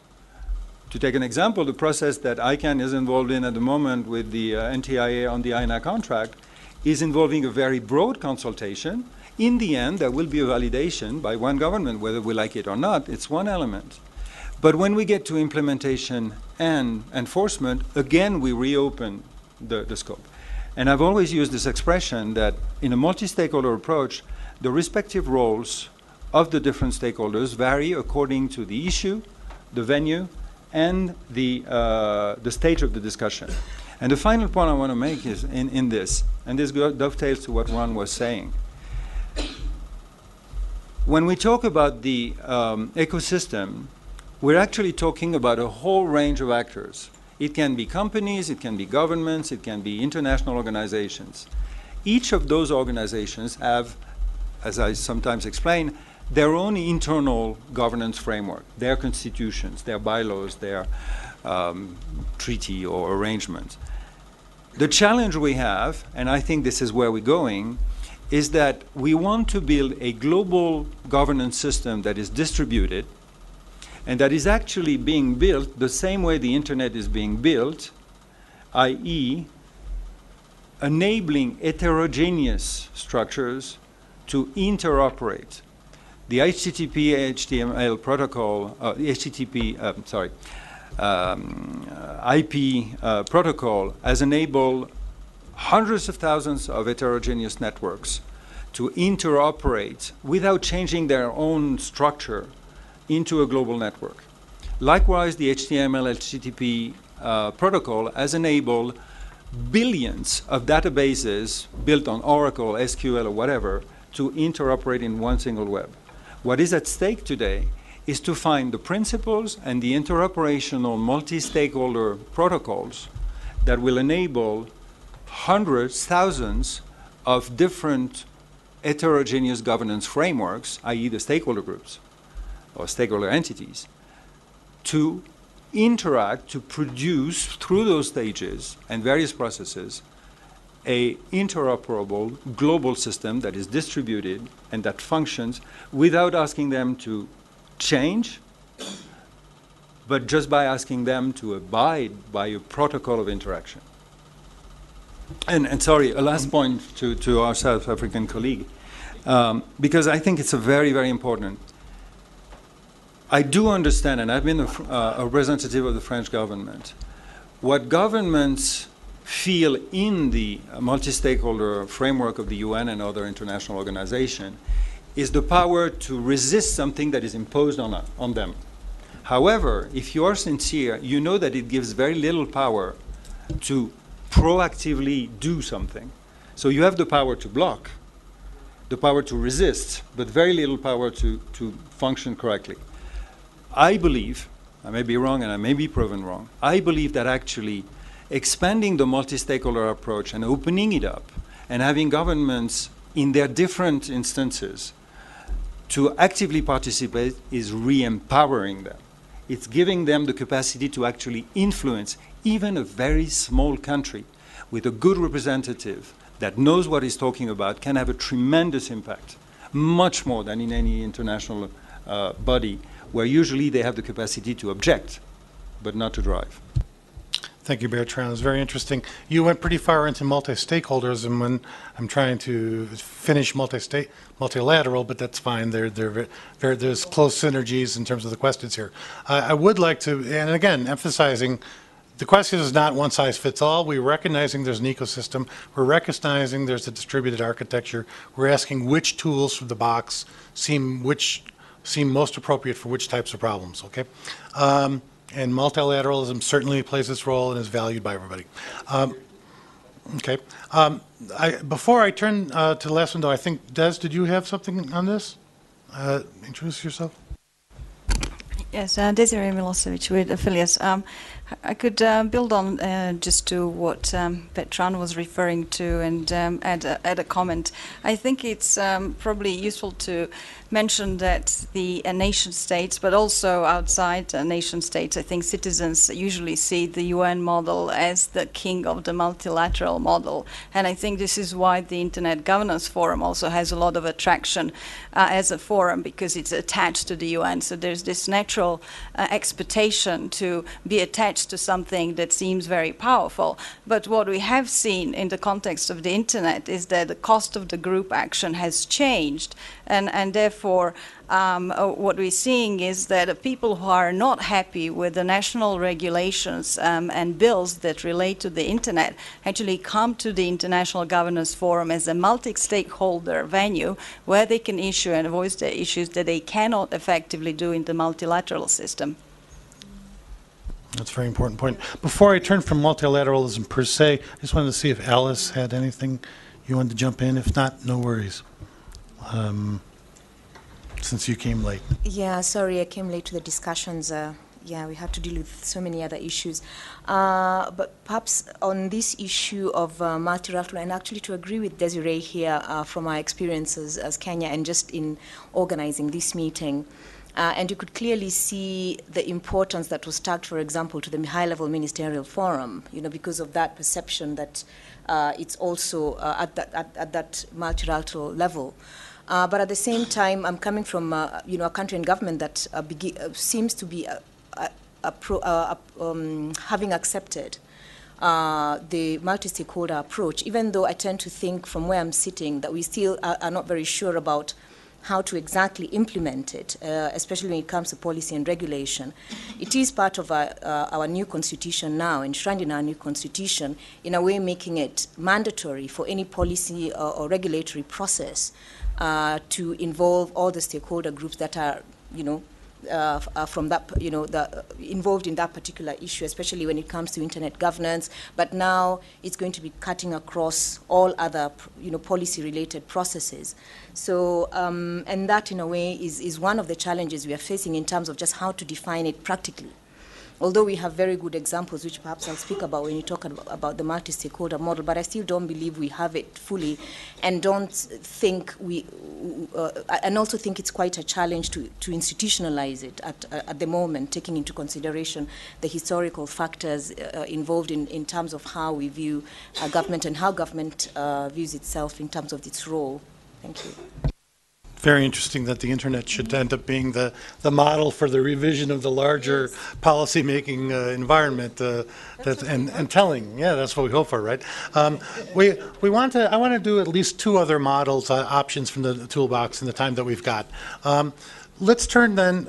To take an example, the process that ICANN is involved in at the moment with the NTIA on the INA contract is involving a very broad consultation. In the end, there will be a validation by one government, whether we like it or not. It's one element. But when we get to implementation and enforcement, again, we reopen the scope. And I've always used this expression that in a multi-stakeholder approach, the respective roles of the different stakeholders vary according to the issue, the venue, and the stage of the discussion. And the final point I want to make is in this, and this dovetails to what Ron was saying. When we talk about the ecosystem, we're actually talking about a whole range of actors. It can be companies, it can be governments, it can be international organizations. Each of those organizations have, as I sometimes explain, their own internal governance framework, their constitutions, their bylaws, their treaty or arrangements. The challenge we have, and I think this is where we're going, is that we want to build a global governance system that is distributed and that is actually being built the same way the internet is being built, i.e., enabling heterogeneous structures to interoperate. The HTTP HTML protocol, IP protocol has enabled hundreds of thousands of heterogeneous networks to interoperate without changing their own structure into a global network. Likewise, the HTML HTTP protocol has enabled billions of databases built on Oracle, SQL, or whatever to interoperate in one single web. What is at stake today is to find the principles and the interoperational multi-stakeholder protocols that will enable hundreds, thousands of different heterogeneous governance frameworks, i.e. the stakeholder groups or stakeholder entities, to interact, to produce through those stages and various processes a interoperable global system that is distributed and that functions without asking them to change, but just by asking them to abide by a protocol of interaction. And sorry, a last point to our South African colleague, because I think it's a very, very important. I do understand, and I've been a representative of the French government, what governments feel in the multi-stakeholder framework of the UN and other international organizations is the power to resist something that is imposed on them. However, if you are sincere, you know that it gives very little power to proactively do something. So you have the power to block, the power to resist, but very little power to function correctly. I believe, I may be wrong and I may be proven wrong, I believe that actually expanding the multi-stakeholder approach and opening it up and having governments in their different instances to actively participate is re-empowering them. It's giving them the capacity to actually influence even a very small country with a good representative that knows what he's talking about can have a tremendous impact, much more than in any international body where usually they have the capacity to object, but not to drive. Thank you, Bertrand. It was very interesting. You went pretty far into multi-stakeholders, and when I'm trying to finish multilateral, but that's fine. There's close synergies in terms of the questions here. I would like to, and again, emphasizing, the question is not one size fits all. We're recognizing there's an ecosystem. We're recognizing there's a distributed architecture. We're asking which tools from the box seem most appropriate for which types of problems, okay? And multilateralism certainly plays its role and is valued by everybody. Okay. Before I turn to the last one, though, I think, Des, did you have something on this? Introduce yourself. Yes, Desiree Milosevic with Affiliates. I could build on just to what Bertrand was referring to and add a comment. I think it's probably useful to mention that the nation states, but also outside nation states, I think citizens usually see the UN model as the king of the multilateral model. And I think this is why the Internet Governance Forum also has a lot of attraction as a forum, because it's attached to the UN. So there's this natural expectation to be attached to something that seems very powerful. But what we have seen in the context of the Internet is that the cost of the group action has changed, and therefore what we're seeing is that people who are not happy with the national regulations and bills that relate to the Internet actually come to the International Governance Forum as a multi-stakeholder venue where they can issue and voice their issues that they cannot effectively do in the multilateral system. That's a very important point. Before I turn from multilateralism per se, I just wanted to see if Alice had anything you wanted to jump in. If not, no worries. Since you came late. Yeah, sorry, I came late to the discussions. Yeah, we had to deal with so many other issues. But perhaps on this issue of multilateral, and actually to agree with Desiree here from our experiences as Kenya and just in organizing this meeting, and you could clearly see the importance that was tagged, for example, to the high-level ministerial forum, because of that perception that it's also at that multilateral level. But at the same time, I'm coming from a country and government that seems to be having accepted the multi-stakeholder approach, even though I tend to think from where I'm sitting that we still are not very sure about how to exactly implement it, especially when it comes to policy and regulation. It is part of our new constitution now, enshrined in our new constitution, in a way making it mandatory for any policy or regulatory process to involve all the stakeholder groups that are, from that, involved in that particular issue, especially when it comes to internet governance. But now it's going to be cutting across all other, policy-related processes. So, and that, in a way, is one of the challenges we are facing in terms of just how to define it practically. Although we have very good examples, which perhaps I'll speak about when you talk about the multi-stakeholder model, but I still don't believe we have it fully, and don't think and also think it's quite a challenge to institutionalize it at the moment, taking into consideration the historical factors involved in terms of how we view government and how government views itself in terms of its role. Thank you. Very interesting that the internet should end up being the model for the revision of the larger policy-making environment and telling. Yeah, that's what we hope for, right? I want to do at least two other models, options from the toolbox in the time that we've got. Let's turn then,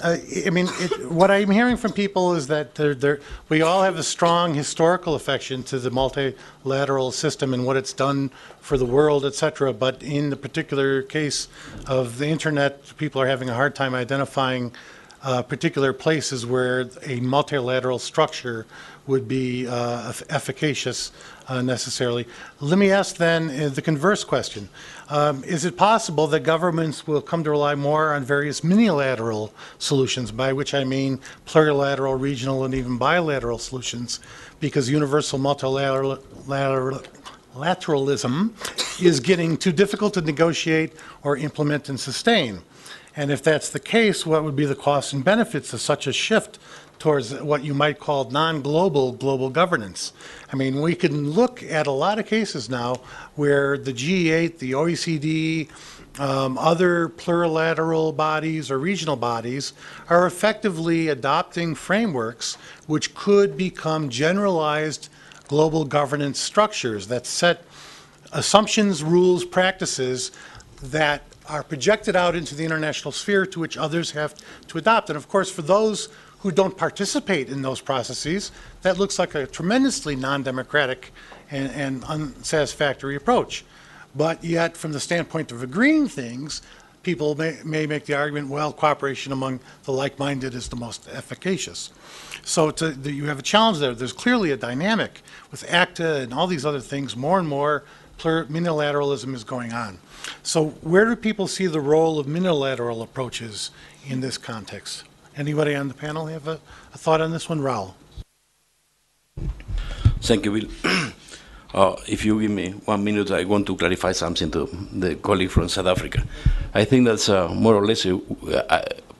what I'm hearing from people is that we all have a strong historical affection to the multilateral system and what it's done for the world, et cetera, but in the particular case of the internet, people are having a hard time identifying particular places where a multilateral structure would be efficacious necessarily. Let me ask then the converse question. Is it possible that governments will come to rely more on various minilateral solutions, by which I mean plurilateral, regional, and even bilateral solutions, because universal multilateralism is getting too difficult to negotiate or implement and sustain? And if that's the case, what would be the costs and benefits of such a shift towards what you might call non-global global governance? I mean, we can look at a lot of cases now where the G8, the OECD, other plurilateral bodies or regional bodies are effectively adopting frameworks which could become generalized global governance structures that set assumptions, rules, practices that are projected out into the international sphere to which others have to adopt. And of course, for those who don't participate in those processes, that looks like a tremendously non-democratic and unsatisfactory approach. But yet, from the standpoint of agreeing things, people may make the argument, well, cooperation among the like-minded is the most efficacious. So you have a challenge there. There's clearly a dynamic with ACTA and all these other things. More and more minilateralism is going on. So where do people see the role of minilateral approaches in this context? Anybody on the panel have a thought on this one? Raul. Thank you, Bill. If you give me 1 minute, I want to clarify something to the colleague from South Africa. I think that's more or less,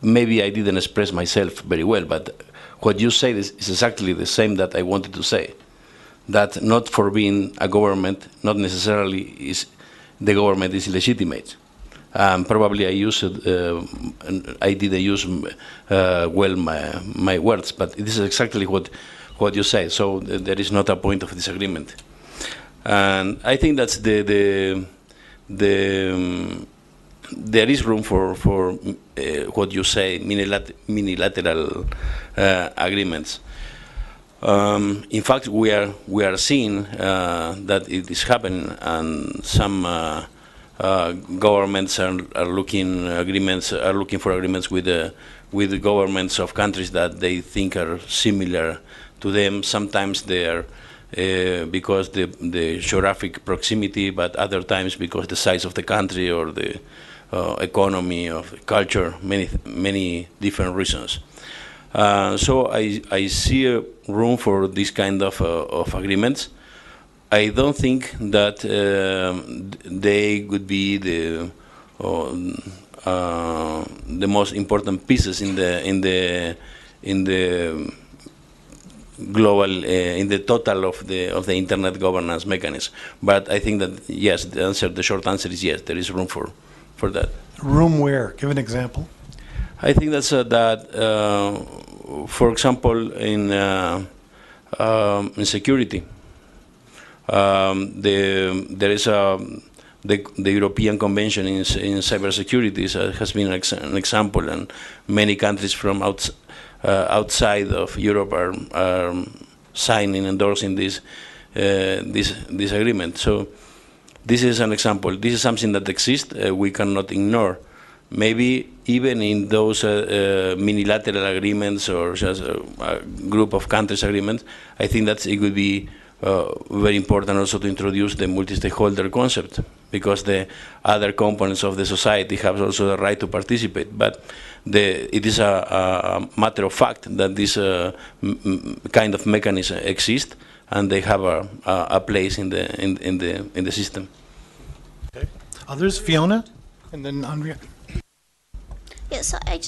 maybe I didn't express myself very well, but what you said is exactly the same that I wanted to say. That not for being a government, not necessarily is the government is legitimate. Probably I didn't use well my words, but this is exactly what you say. So there is not a point of disagreement, and I think that's there is room for what you say, minilateral agreements. In fact, we are seeing that it is happening, and some governments are looking for agreements with the governments of countries that they think are similar to them. Sometimes they are because the geographic proximity, but other times because the size of the country or the economy, of culture, many different reasons. So I see a room for this kind of agreements. I don't think that they would be the most important pieces in the global in the total of the internet governance mechanism. But I think that yes, the short answer is yes. There is room for that. Room where? Give an example. I think that's that. For example, in security, there is the European Convention in cybersecurity has been an example, and many countries from outside of Europe are signing, endorsing this agreement. So this is an example. This is something that exists. We cannot ignore. Maybe even in those minilateral agreements or just a group of countries agreements, I think that it would be very important also to introduce the multi-stakeholder concept, because the other components of the society have also the right to participate. But it is a matter of fact that this kind of mechanism exists, and they have a place in the system. Okay. Others, Fiona, and then Andrea. Yeah, so I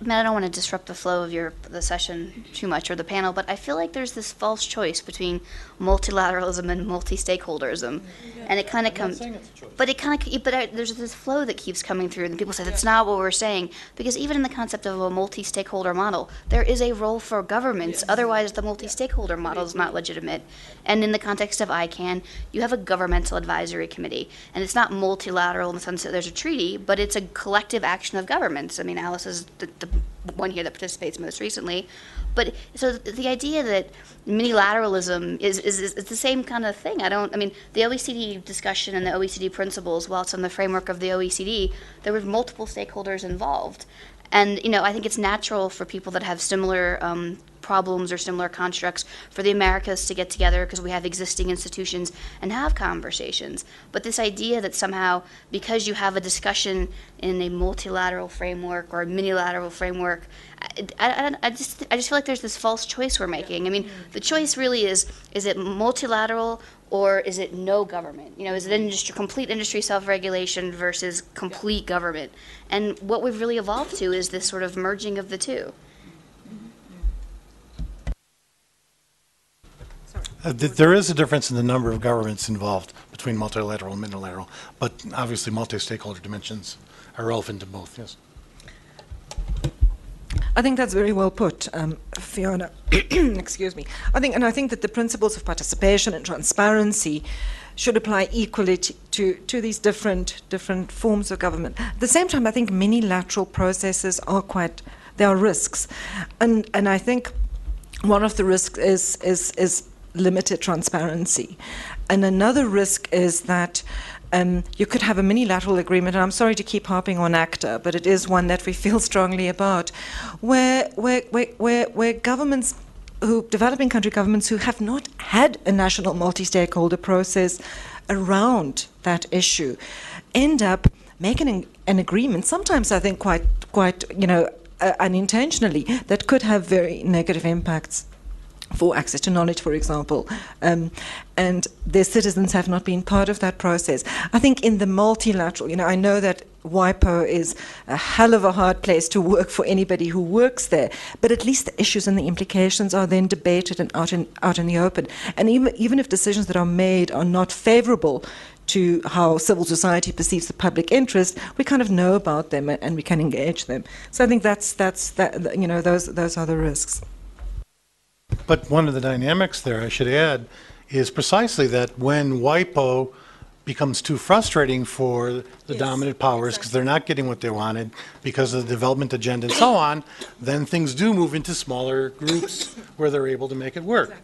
don't want to disrupt the flow of the session too much, or the panel, but I feel like there's this false choice between multilateralism and multi-stakeholderism, and it kind of comes. But there's this flow that keeps coming through, and people say that's not what we're saying, because even in the concept of a multi-stakeholder model, there is a role for governments. Otherwise, the multi-stakeholder model is not legitimate. And in the context of ICANN, you have a governmental advisory committee, and it's not multilateral in the sense that there's a treaty, but it's a collective action of governments. I mean, Alice is the one here that participates most recently. But so the idea that minilateralism is the same kind of thing. I mean, the OECD discussion and the OECD principles, while it's in the framework of the OECD, there were multiple stakeholders involved. And, I think it's natural for people that have similar problems or similar constructs for the Americas to get together because we have existing institutions and have conversations. But this idea that somehow, because you have a discussion in a multilateral framework or a minilateral framework, I just feel like there's this false choice we're making. I mean, the choice really is it multilateral or is it no government? Is it complete industry self-regulation versus complete government? And what we've really evolved to is this sort of merging of the two. There is a difference in the number of governments involved between multilateral and minilateral, but obviously multi-stakeholder dimensions are relevant to both, yes. I think that's very well put, Fiona. Excuse me. I think that the principles of participation and transparency should apply equally to these different forms of government. At the same time, I think minilateral processes there are risks, and I think one of the risks is limited transparency, and another risk is that you could have a minilateral agreement, and I'm sorry to keep harping on ACTA, but it is one that we feel strongly about, where governments, developing country governments who have not had a national multi-stakeholder process around that issue, end up making an agreement, sometimes I think quite unintentionally, that could have very negative impacts for access to knowledge, for example, and their citizens have not been part of that process. I think in the multilateral, I know that WIPO is a hell of a hard place to work for anybody who works there, but at least the issues and the implications are then debated and out in the open. And even if decisions that are made are not favorable to how civil society perceives the public interest, we kind of know about them and we can engage them. So I think those are the risks. But one of the dynamics there, I should add, is precisely that when WIPO becomes too frustrating for the dominant powers because they're not getting what they wanted because of the development agenda and so on, then things do move into smaller groups where they're able to make it work.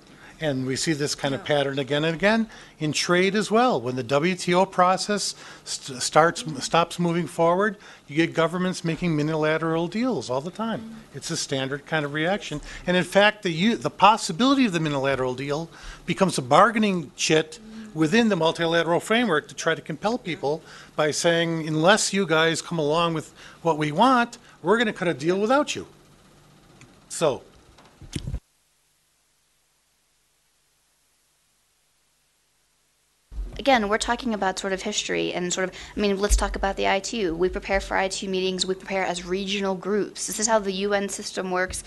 And we see this kind of pattern again and again in trade as well. When the WTO process stops moving forward, you get governments making unilateral deals all the time. It's a standard kind of reaction. And in fact, the possibility of the unilateral deal becomes a bargaining chit within the multilateral framework to try to compel people by saying, unless you guys come along with what we want, we're going to cut a deal without you. So, again, we're talking about sort of history and sort of, I mean, let's talk about the ITU. We prepare for ITU meetings, we prepare as regional groups. This is how the UN system works.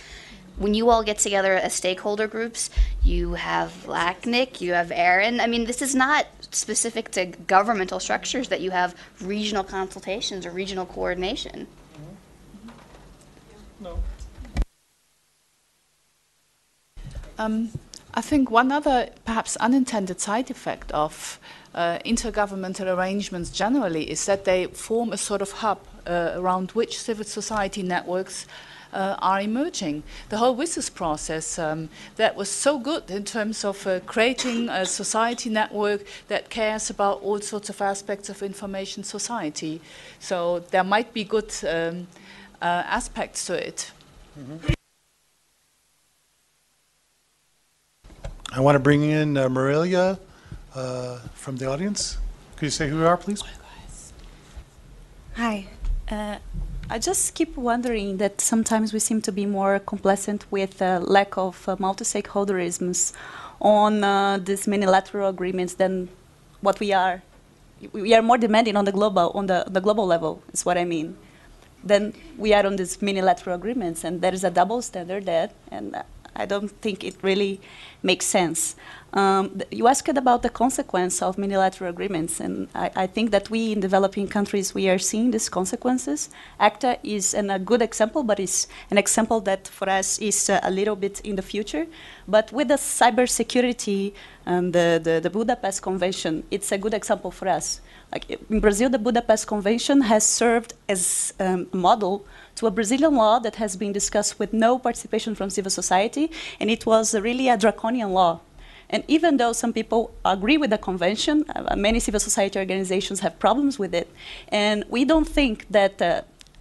When you all get together as stakeholder groups, you have LACNIC, you have ARIN. I mean, this is not specific to governmental structures that you have regional consultations or regional coordination. no. I think one other perhaps unintended side effect of intergovernmental arrangements generally is that they form a sort of hub around which civil society networks are emerging. The whole WSIS process that was so good in terms of creating a society network that cares about all sorts of aspects of information society. So there might be good aspects to it. Mm-hmm. I want to bring in Marilia from the audience. Could you say who you are, please? Hi. I just keep wondering that sometimes we seem to be more complacent with lack of multi-stakeholderisms on these unilateral agreements than what we are. We are more demanding on the global level, is what I mean. Then we are on these unilateral agreements, and there is a double standard there, and I don't think it really makes sense. You asked about the consequence of unilateral agreements, and I think that we in developing countries, we are seeing these consequences. ACTA is a good example, but it's an example that for us is a little bit in the future. But with the cybersecurity and the Budapest Convention, it's a good example for us. Like in Brazil, the Budapest Convention has served as a model to a Brazilian law that has been discussed with no participation from civil society, and it was really a draconian law. And even though some people agree with the convention, many civil society organizations have problems with it. And we don't think that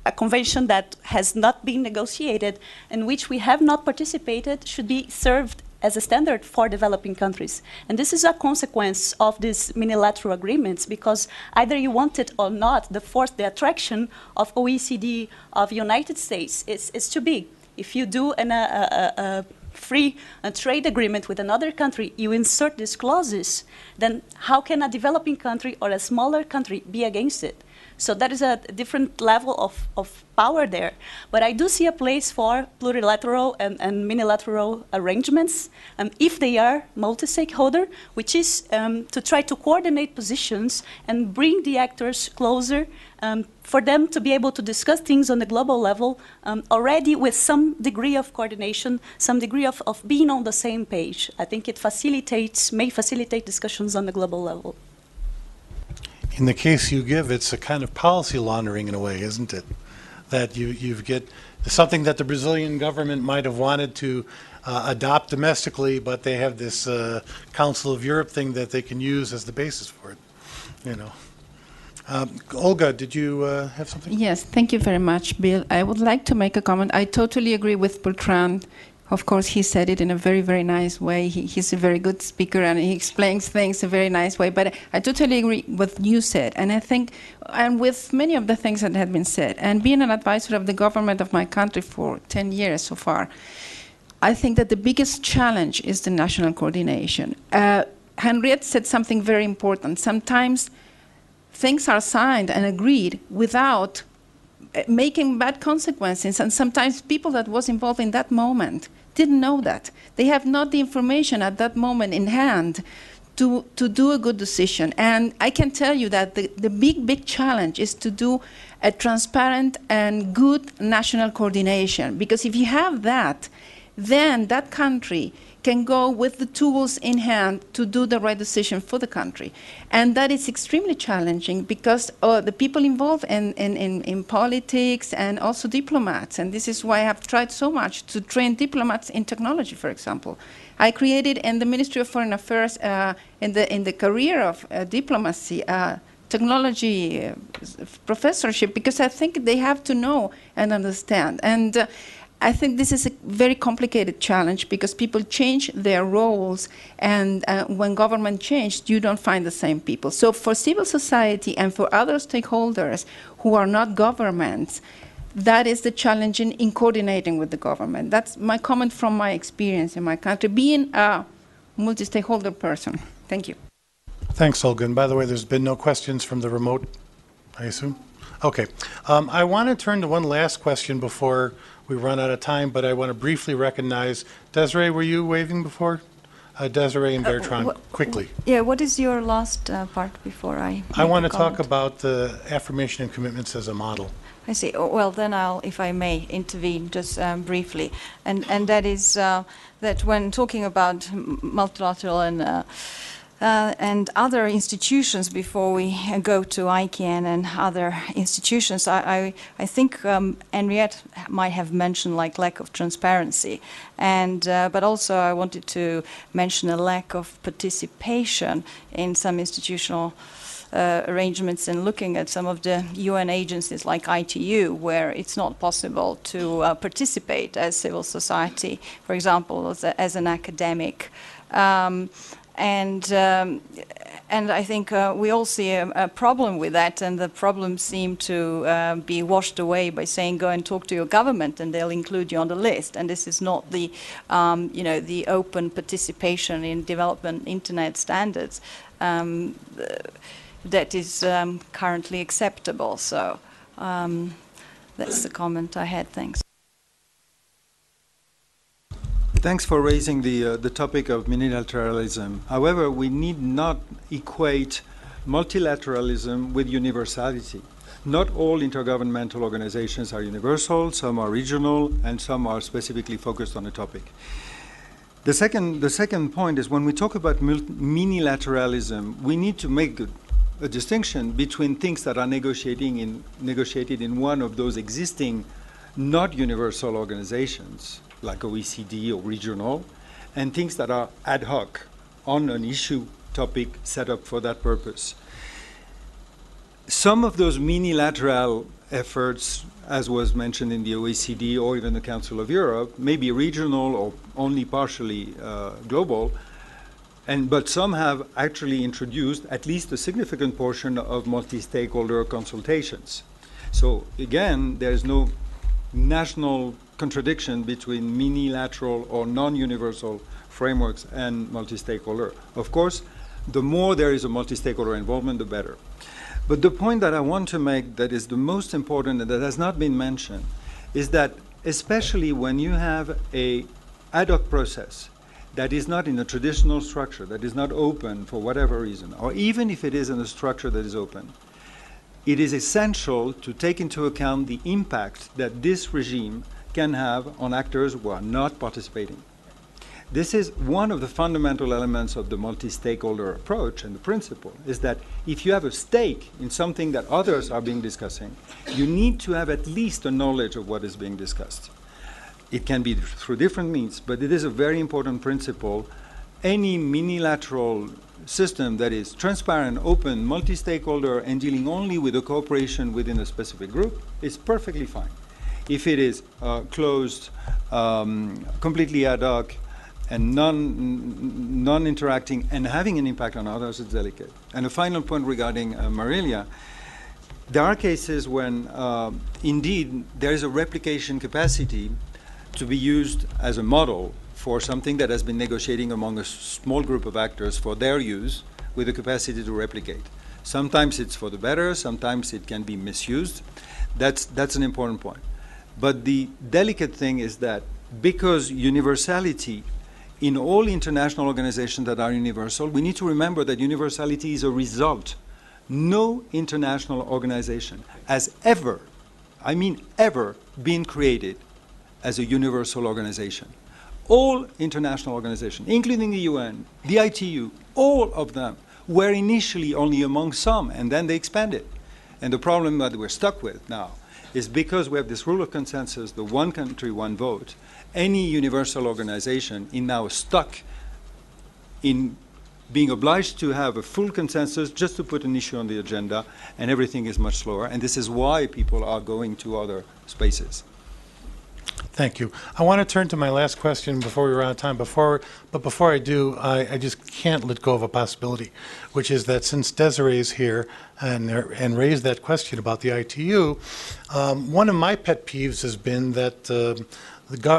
a convention that has not been negotiated, in which we have not participated, should be served as a standard for developing countries. And this is a consequence of these unilateral agreements, because either you want it or not, the attraction of OECD, of United States, is too big. If you do a free trade agreement with another country, you insert these clauses, then how can a developing country or a smaller country be against it? So that is a different level of power there. But I do see a place for plurilateral and unilateral arrangements, if they are multi-stakeholder, which is to try to coordinate positions and bring the actors closer for them to be able to discuss things on the global level already with some degree of coordination, some degree of being on the same page. I think it may facilitate discussions on the global level. In the case you give, it's a kind of policy laundering in a way, isn't it? That you get something that the Brazilian government might have wanted to adopt domestically, but they have this Council of Europe thing that they can use as the basis for it, you know. Olga, did you have something? Yes, thank you very much, Bill. I would like to make a comment. I totally agree with Bertrand. Of course, he said it in a very, very nice way. He's a very good speaker, and he explains things in a very nice way. But I totally agree with what you said. And I think, and with many of the things that have been said, and being an advisor of the government of my country for 10 years so far, I think that the biggest challenge is the national coordination. Henriette said something very important. Sometimes things are signed and agreed without making bad consequences, and sometimes people that was involved in that moment didn't know that. They have not the information at that moment in hand to do a good decision. And I can tell you that the big challenge is to do a transparent and good national coordination, because if you have that, then that country can go with the tools in hand to do the right decision for the country. And that is extremely challenging because the people involved in politics and also diplomats, and this is why I have tried so much to train diplomats in technology, for example. I created in the Ministry of Foreign Affairs, in the career of diplomacy, technology professorship, because I think they have to know and understand. And I think this is a very complicated challenge because people change their roles, and when government changes, you don't find the same people. So for civil society and for other stakeholders who are not governments, that is the challenge in coordinating with the government. That's my comment from my experience in my country, being a multi-stakeholder person. Thank you. Thanks, Olga. And by the way, there's been no questions from the remote, I assume? Okay. I want to turn to one last question before we run out of time, but I want to briefly recognize, Desiree, were you waving before? Desiree and Bertrand, quickly. Yeah, what is your last part before I want to talk about the affirmation and commitments as a model. I see. Well, then I'll, if I may, intervene just briefly. And that is that when talking about multilateral and other institutions, before we go to ICANN and other institutions, I think Henriette might have mentioned like lack of transparency, and but also I wanted to mention a lack of participation in some institutional arrangements, and looking at some of the UN agencies like ITU, where it's not possible to participate as civil society, for example, as an academic. And I think we all see a problem with that, and the problems seem to be washed away by saying go and talk to your government and they'll include you on the list. And this is not the, you know, the open participation in development internet standards that is currently acceptable. So that's the comment I had. Thanks. Thanks for raising the topic of multilateralism. However, we need not equate multilateralism with universality. Not all intergovernmental organizations are universal, some are regional, and some are specifically focused on a topic. The second point is when we talk about minilateralism, we need to make a distinction between things that are negotiated in one of those existing not universal organizations, like OECD or regional, and things that are ad hoc on an issue topic set up for that purpose. Some of those minilateral efforts, as was mentioned in the OECD or even the Council of Europe, may be regional or only partially global, but some have actually introduced at least a significant portion of multi-stakeholder consultations. So again, there's no national contradiction between minilateral or non-universal frameworks and multi-stakeholder. Of course, the more there is a multi-stakeholder involvement, the better. But the point that I want to make that is the most important and that has not been mentioned is that especially when you have a ad hoc process that is not in a traditional structure, that is not open for whatever reason, or even if it is in a structure that is open, it is essential to take into account the impact that this regime can have on actors who are not participating. This is one of the fundamental elements of the multi-stakeholder approach, and the principle is that if you have a stake in something that others are being discussing, you need to have at least a knowledge of what is being discussed. It can be through different means, but it is a very important principle. Any minilateral system that is transparent, open, multi-stakeholder, and dealing only with the cooperation within a specific group is perfectly fine. If it is closed, completely ad hoc, and non-interacting and having an impact on others, it's delicate. And a final point regarding Marilia, there are cases when indeed there is a replication capacity to be used as a model for something that has been negotiating among a small group of actors for their use with the capacity to replicate. Sometimes it's for the better, sometimes it can be misused. That's an important point. But the delicate thing is that because universality in all international organizations that are universal, we need to remember that universality is a result. No international organization has ever, I mean ever, been created as a universal organization. all international organizations, including the UN, the ITU, all of them were initially only among some, and then they expanded. And the problem that we're stuck with now is because we have this rule of consensus, the one country, one vote, any universal organization is now stuck in being obliged to have a full consensus just to put an issue on the agenda, and everything is much slower. And this is why people are going to other spaces. Thank you. I want to turn to my last question before we run out of time. But before I do, I just can't let go of a possibility, which is that since Desiree is here and raised that question about the ITU, one of my pet peeves has been that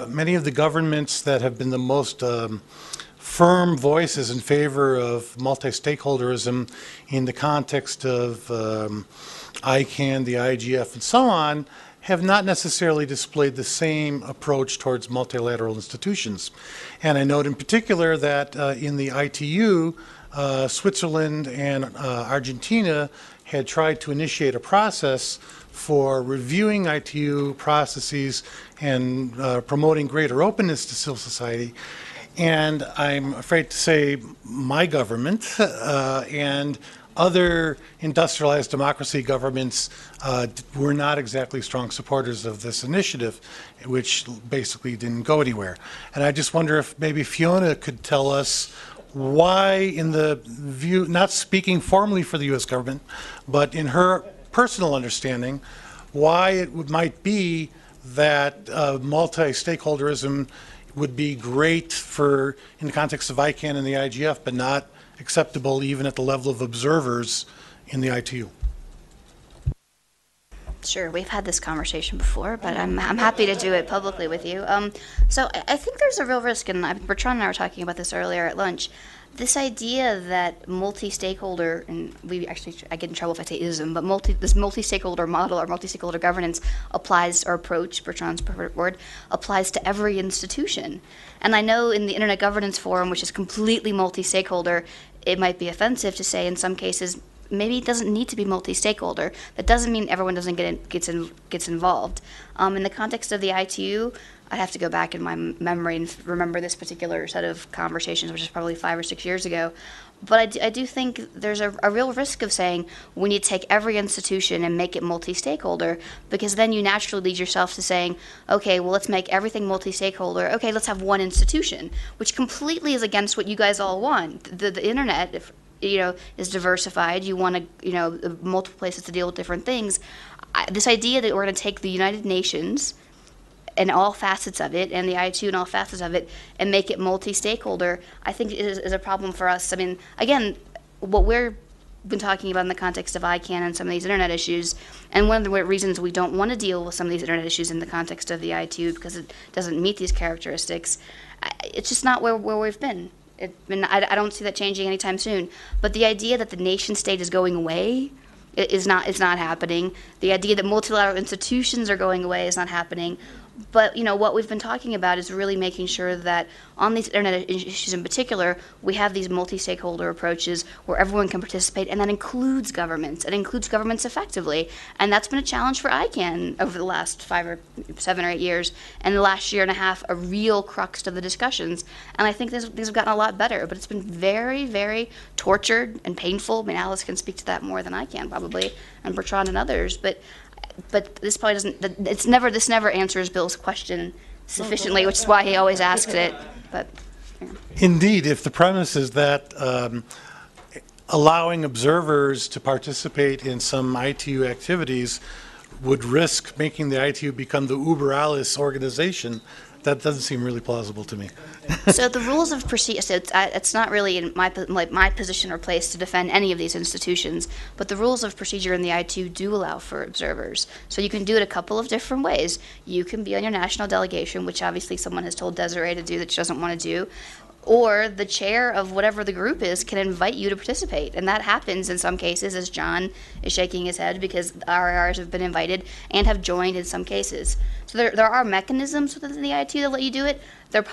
many of the governments that have been the most firm voices in favor of multi-stakeholderism in the context of ICANN, the IGF, and so on, have not necessarily displayed the same approach towards multilateral institutions. And I note in particular that in the ITU, Switzerland and Argentina had tried to initiate a process for reviewing ITU processes and promoting greater openness to civil society. And I'm afraid to say my government and other industrialized democracy governments were not exactly strong supporters of this initiative, which basically didn't go anywhere. And I just wonder if maybe Fiona could tell us why, in the view, not speaking formally for the U.S. government, but in her personal understanding, why it might be that multi-stakeholderism would be great for, in the context of ICANN and the IGF, but not acceptable even at the level of observers in the ITU. Sure, we've had this conversation before, but I'm happy to do it publicly with you. So I think there's a real risk, and Bertrand and I were talking about this earlier at lunch, this idea that multi-stakeholder, and I get in trouble if I say ism, but this multi-stakeholder model or multi-stakeholder governance applies, or approach, Bertrand's preferred word, applies to every institution. And I know in the Internet Governance Forum, which is completely multi-stakeholder, it might be offensive to say in some cases, maybe it doesn't need to be multi-stakeholder. That doesn't mean everyone doesn't gets involved. In the context of the ITU, I'd have to go back in my memory and remember this particular set of conversations, which is probably 5 or 6 years ago. But I do think there's a real risk of saying we need to take every institution and make it multi-stakeholder, because then you naturally lead yourself to saying, okay, well, let's make everything multi-stakeholder. Okay, let's have one institution, which completely is against what you guys all want. The Internet, if is diversified. You want to, multiple places to deal with different things. This idea that we're going to take the United Nations and all facets of it, and the ITU and all facets of it, and make it multi-stakeholder, I think is a problem for us. I mean, again, what we've been talking about in the context of ICANN and some of these Internet issues, and one of the reasons we don't want to deal with some of these Internet issues in the context of the ITU because it doesn't meet these characteristics, it's just not where we've been. I don't see that changing anytime soon. But the idea that the nation state is going away is not happening. The idea that multilateral institutions are going away is not happening. But what we've been talking about is really making sure that on these Internet issues in particular, we have these multi-stakeholder approaches where everyone can participate, and that includes governments. It includes governments effectively, and that's been a challenge for ICANN over the last 5 or 7 or 8 years, and the last year and a half, a real crux to the discussions. And I think these have gotten a lot better, but it's been very, very tortured and painful. I mean, Alice can speak to that more than I can probably, and Bertrand and others, but this probably doesn't. This never answers Bill's question sufficiently, which is why he always asks it. But indeed, if the premise is that allowing observers to participate in some ITU activities would risk making the ITU become the Uber Alles organization, that doesn't seem really plausible to me. So the rules of procedure, so it's not really in my position or place to defend any of these institutions, but the rules of procedure in the ITU do allow for observers. So you can do it a couple of different ways. You can be on your national delegation, which obviously someone has told Desiree to do that she doesn't want to do, or the chair of whatever the group is can invite you to participate. And that happens in some cases, as John is shaking his head, because RIRs have been invited and have joined in some cases. So there are mechanisms within the ITU that let you do it. They're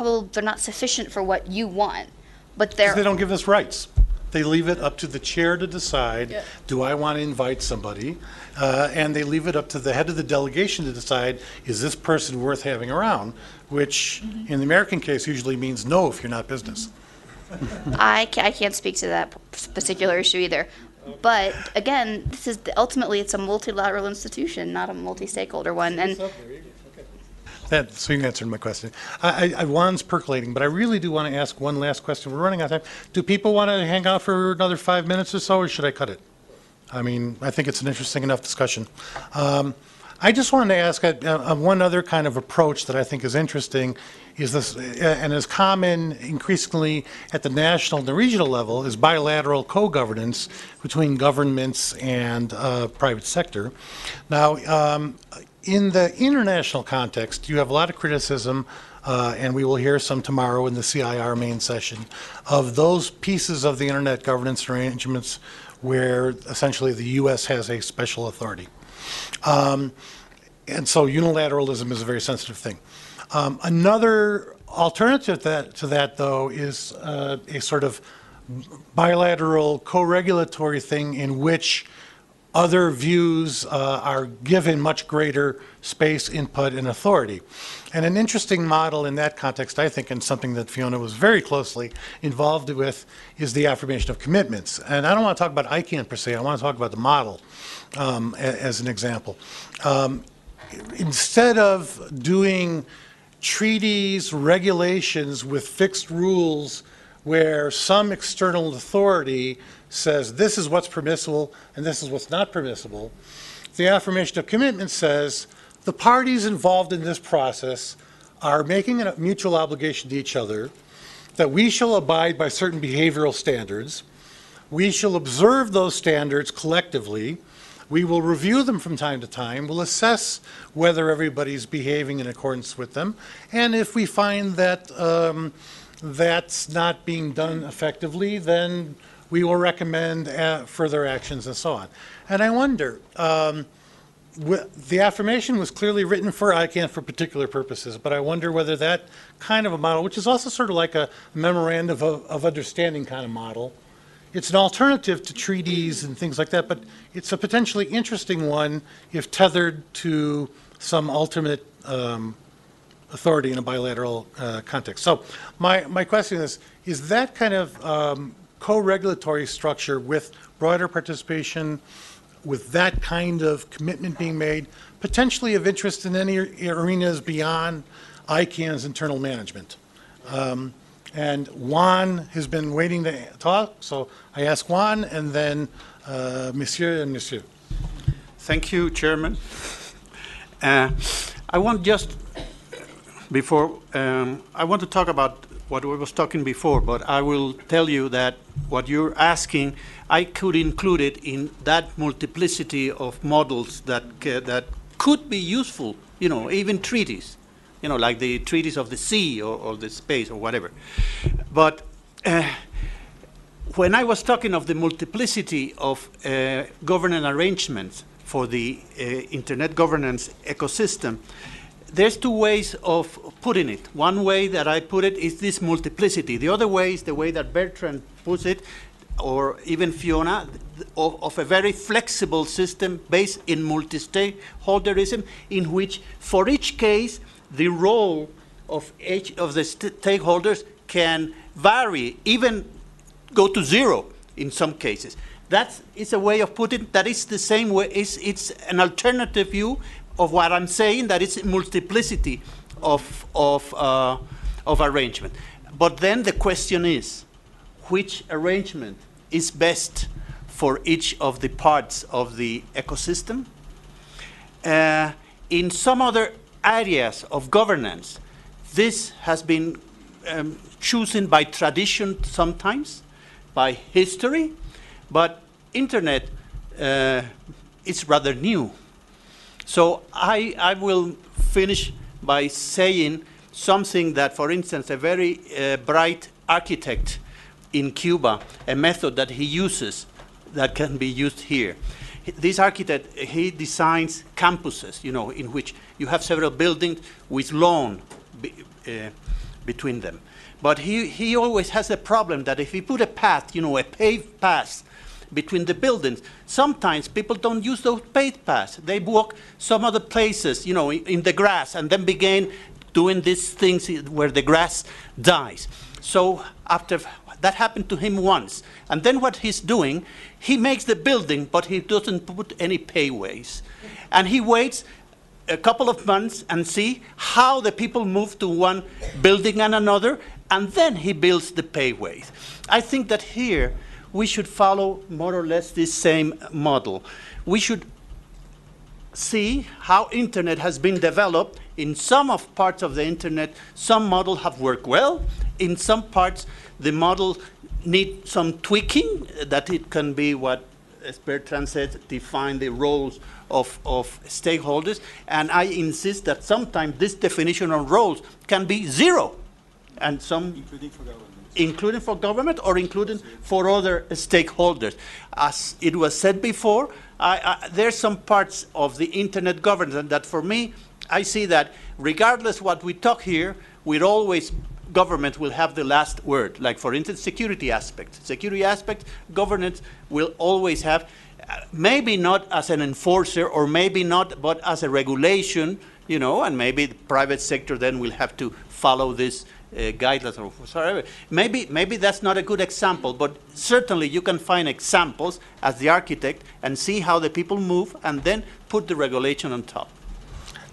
not sufficient for what you want, but Because they don't give us rights. They leave it up to the chair to decide, Yeah. do I want to invite somebody? And they leave it up to the head of the delegation to decide, is this person worth having around? Which, in the American case, usually means no if you're not business. I can't speak to that particular issue either. But again, this is ultimately it's a multilateral institution, not a multi-stakeholder one. And So you answered my question. Juan's percolating, but I really do want to ask one last question. We're running out of time. Do people want to hang out for another 5 minutes or so, or should I cut it? I mean, I think it's an interesting enough discussion. I just wanted to ask one other kind of approach that I think is interesting is this, and is common increasingly at the national and the regional level, is bilateral co-governance between governments and private sector. Now, in the international context, you have a lot of criticism, and we will hear some tomorrow in the CIR main session, of those pieces of the internet governance arrangements where essentially the U.S. has a special authority. And so unilateralism is a very sensitive thing. Another alternative to that, though, is a sort of bilateral co-regulatory thing in which other views are given much greater space, input, and authority. And an interesting model in that context, I think, and something that Fiona was very closely involved with, is the Affirmation of Commitments. And I don't want to talk about ICANN per se, I want to talk about the model as an example. Instead of doing treaties, regulations with fixed rules where some external authority says this is what's permissible and this is what's not permissible, the Affirmation of Commitment says the parties involved in this process are making a mutual obligation to each other that we shall abide by certain behavioral standards. We shall observe those standards collectively. We will review them from time to time. We'll assess whether everybody's behaving in accordance with them. And if we find that that's not being done effectively, then we will recommend further actions and so on. And I wonder, the affirmation was clearly written for ICANN for particular purposes, but I wonder whether that kind of a model, which is also sort of like a memorandum of understanding kind of model, it's an alternative to treaties and things like that, but it's a potentially interesting one if tethered to some ultimate authority in a bilateral context. So my question is that kind of co-regulatory structure with broader participation, with that kind of commitment being made, potentially of interest in any arenas beyond ICANN's internal management? And Juan has been waiting to talk, so I ask Juan, and then Monsieur and Monsieur. Thank you, Chairman. I want just, before, I want to talk about what we was talking before, but I will tell you that what you're asking, I could include it in that multiplicity of models that could be useful, you know, even treaties. You know, like the treaties of the sea or the space or whatever. But when I was talking of the multiplicity of governance arrangements for the internet governance ecosystem, there's two ways of putting it. One way that I put it is this multiplicity. The other way is the way that Bertrand puts it, or even Fiona, of a very flexible system based in multi-stakeholderism, in which for each case, the role of each of the stakeholders can vary, even go to zero in some cases. That is a way of putting it. That is the same way. It's an alternative view of what I'm saying, that it's a multiplicity of arrangement. But then the question is, which arrangement is best for each of the parts of the ecosystem? In some other areas of governance, this has been chosen by tradition sometimes, by history, but internet is rather new. So I will finish by saying something that, for instance, a very bright architect in Cuba, a method that he uses that can be used here. This architect, he designs campuses, you know, in which you have several buildings with lawn between them. But he always has a problem that if he put a path, you know, a paved path between the buildings, sometimes people don't use those paved paths. They walk some other places, you know, in the grass, and then begin doing these things where the grass dies. So after that happened to him once, and then what he's doing, he makes the building, but he doesn't put any payways. And he waits a couple of months and see how the people move to one building and another, and then he builds the payways. I think that here we should follow more or less this same model. We should see how internet has been developed. In some of parts of the internet, some models have worked well. In some parts, the model need some tweaking, that it can be what, as Bertrand said, define the roles of stakeholders. And I insist that sometimes this definition of roles can be zero, and some including for government or including for other stakeholders. As it was said before, there's some parts of the internet governance that for me, I see that regardless what we talk here, we're always, government will have the last word. Like for instance, security aspect. Security aspect, government will always have, maybe not as an enforcer or maybe not, but as a regulation, you know, and maybe the private sector then will have to follow this guidelines or whatever. Maybe that's not a good example, but certainly you can find examples as the architect and see how the people move and then put the regulation on top.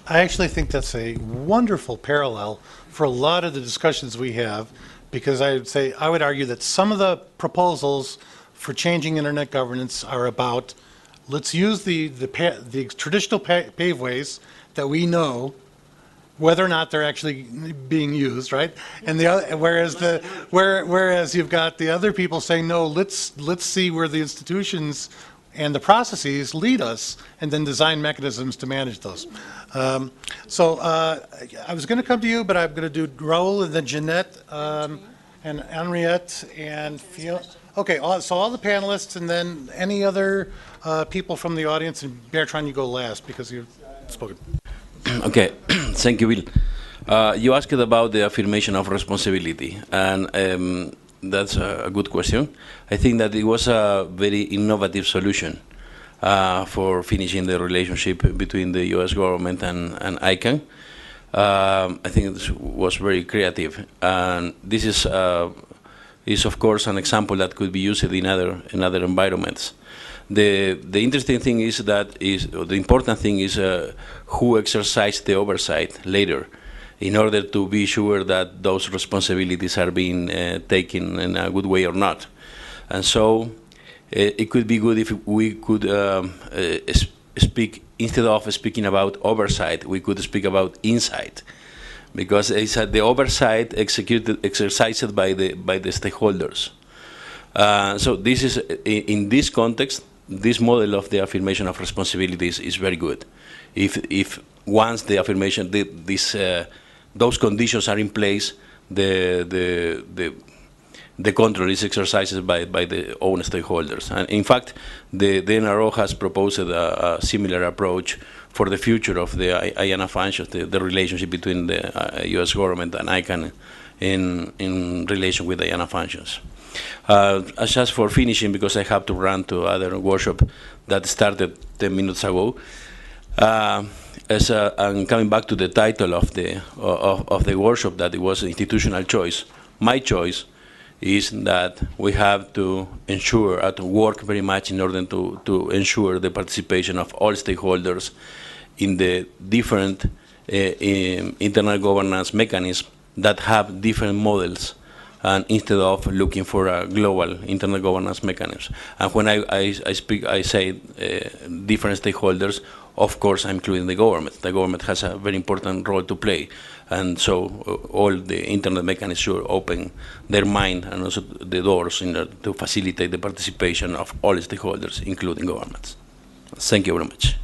I actually think that's a wonderful parallel for a lot of the discussions we have, because I would argue that some of the proposals for changing internet governance are about, let's use the traditional paveways that we know whether or not they're actually being used, right? And the other, whereas you've got the other people saying, no, let's see where the institutions and the processes lead us, and then design mechanisms to manage those. I was going to come to you, but I'm going to do Raul and then Jeanette and Henriette and Fiona. Okay, so all the panelists, and then any other people from the audience, and Bertrand, you go last because you've spoken. Okay, thank you, Will. You asked about the affirmation of responsibility, and that's a good question. I think that it was a very innovative solution for finishing the relationship between the U.S. government and ICANN. I think it was very creative, and this is of course an example that could be used in other environments. The interesting thing is that the important thing is who exercised the oversight later, in order to be sure that those responsibilities are being taken in a good way or not. And so it could be good if we could speak, instead of speaking about oversight, we could speak about insight, because it's the oversight exercised by the stakeholders. So this is, in this context, this model of the affirmation of responsibilities is very good. If once the affirmation, those conditions are in place, the control is exercised by the own stakeholders. And in fact, the NRO has proposed a similar approach for the future of the IANA functions, the relationship between the U.S. government and ICANN in relation with IANA functions. Just for finishing, because I have to run to other workshop that started 10 minutes ago, and coming back to the title of the workshop, that it was institutional choice. My choice is that we have to ensure and to work very much in order to ensure the participation of all stakeholders in the different internal governance mechanisms that have different models, and instead of looking for a global internal governance mechanism. And when I say different stakeholders, of course I'm including the government. The government has a very important role to play, and so all the internet mechanisms should open their mind and also the doors in order to facilitate the participation of all stakeholders, including governments. Thank you very much.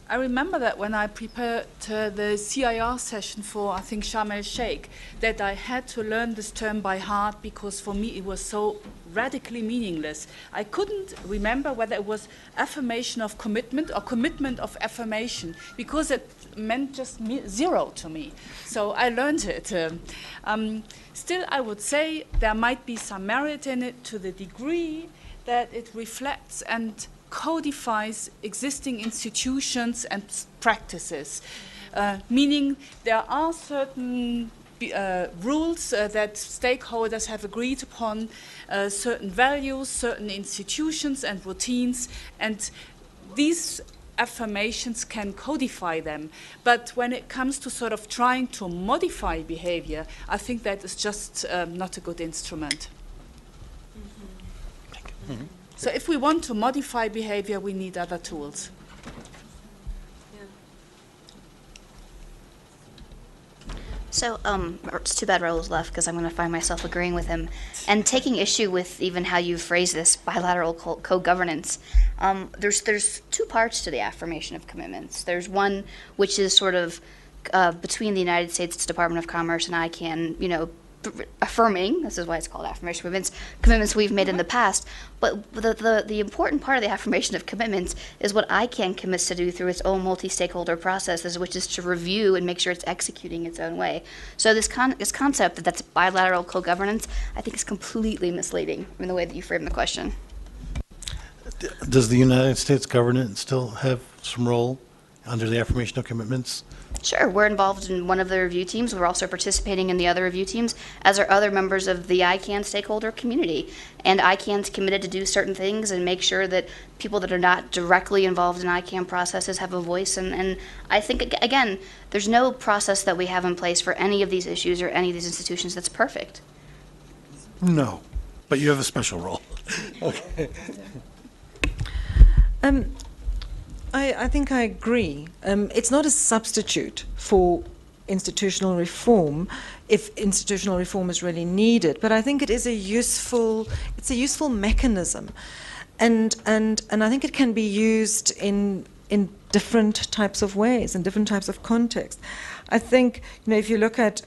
I remember that when I prepared the CIR session for, I think, Sharm el-Sheikh, that I had to learn this term by heart because for me it was so radically meaningless. I couldn't remember whether it was affirmation of commitment or commitment of affirmation because it meant just zero to me. So I learned it. Still, I would say there might be some merit in it to the degree that it reflects and codifies existing institutions and practices, meaning there are certain rules that stakeholders have agreed upon, certain values, certain institutions and routines, and these affirmations can codify them. But when it comes to sort of trying to modify behavior, I think that is just not a good instrument. Mm-hmm. So if we want to modify behavior, we need other tools. So it's too bad Raul's left because I'm going to find myself agreeing with him and taking issue with even how you phrase this bilateral co-governance. There's two parts to the affirmation of commitments. There's one which is sort of between the United States Department of Commerce and ICANN, you know, affirming, this is why it's called affirmation of commitments we've made in the past, but the important part of the affirmation of commitments is what ICANN commits to do through its own multi-stakeholder processes, which is to review and make sure it's executing its own way. So this concept that's bilateral co-governance, I think is completely misleading in the way that you frame the question. Does the United States government still have some role under the affirmation of commitments? Sure, we're involved in one of the review teams. We're also participating in the other review teams, as are other members of the ICANN stakeholder community. And ICANN's committed to do certain things and make sure that people that are not directly involved in ICANN processes have a voice. And I think, again, there's no process that we have in place for any of these issues or any of these institutions that's perfect. No, but you have a special role. Okay. I think I agree. It's not a substitute for institutional reform if institutional reform is really needed, but I think it is a useful mechanism, and I think it can be used in different types of ways, in different types of contexts. I think, you know, if you look at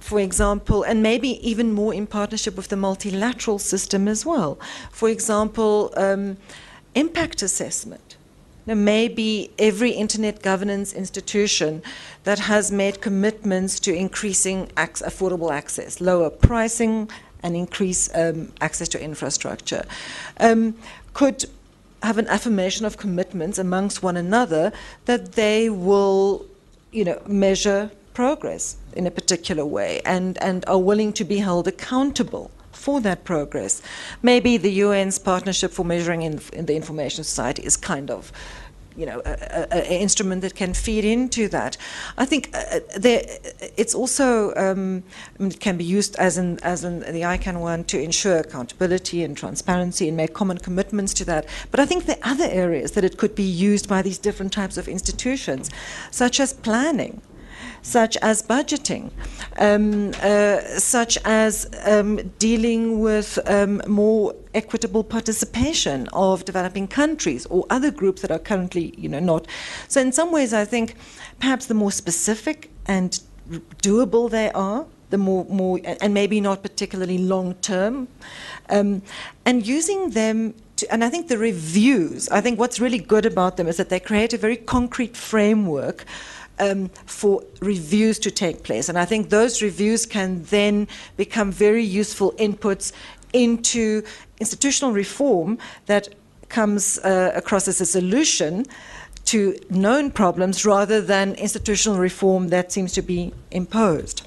for example, and maybe even more in partnership with the multilateral system as well. For example, impact assessment. Now, maybe every internet governance institution that has made commitments to increasing affordable access, lower pricing, and increase access to infrastructure, could have an affirmation of commitments amongst one another that they will, you know, measure progress in a particular way and are willing to be held accountable for that progress. Maybe the UN's partnership for measuring in the information society is kind of, you know, an instrument that can feed into that. I think it's also it can be used as in the ICANN one to ensure accountability and transparency and make common commitments to that. But I think there are other areas that it could be used by these different types of institutions, such as planning, such as budgeting, such as dealing with more equitable participation of developing countries or other groups that are currently, you know, not. So in some ways, I think perhaps the more specific and doable they are, the more and maybe not particularly long term, and using them. And I think the reviews, I think what's really good about them is that they create a very concrete framework for reviews to take place. And I think those reviews can then become very useful inputs into institutional reform that comes across as a solution to known problems rather than institutional reform that seems to be imposed.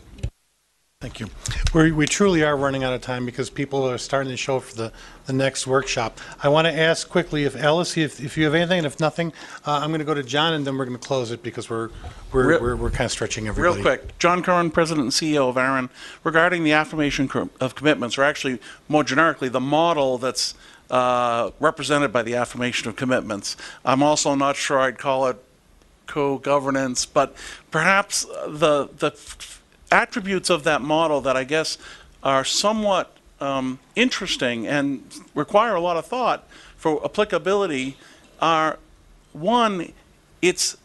Thank you. We truly are running out of time because people are starting to show up for the next workshop. I want to ask quickly if Alice, if you have anything, and if nothing, I'm going to go to John, and then we're going to close it because we're kind of stretching everybody. Real quick, John Curran, President and CEO of AARON, regarding the affirmation of commitments, or actually more generically, the model that's represented by the affirmation of commitments. I'm also not sure I'd call it co-governance, but perhaps the attributes of that model that I guess are somewhat interesting and require a lot of thought for applicability are one, it's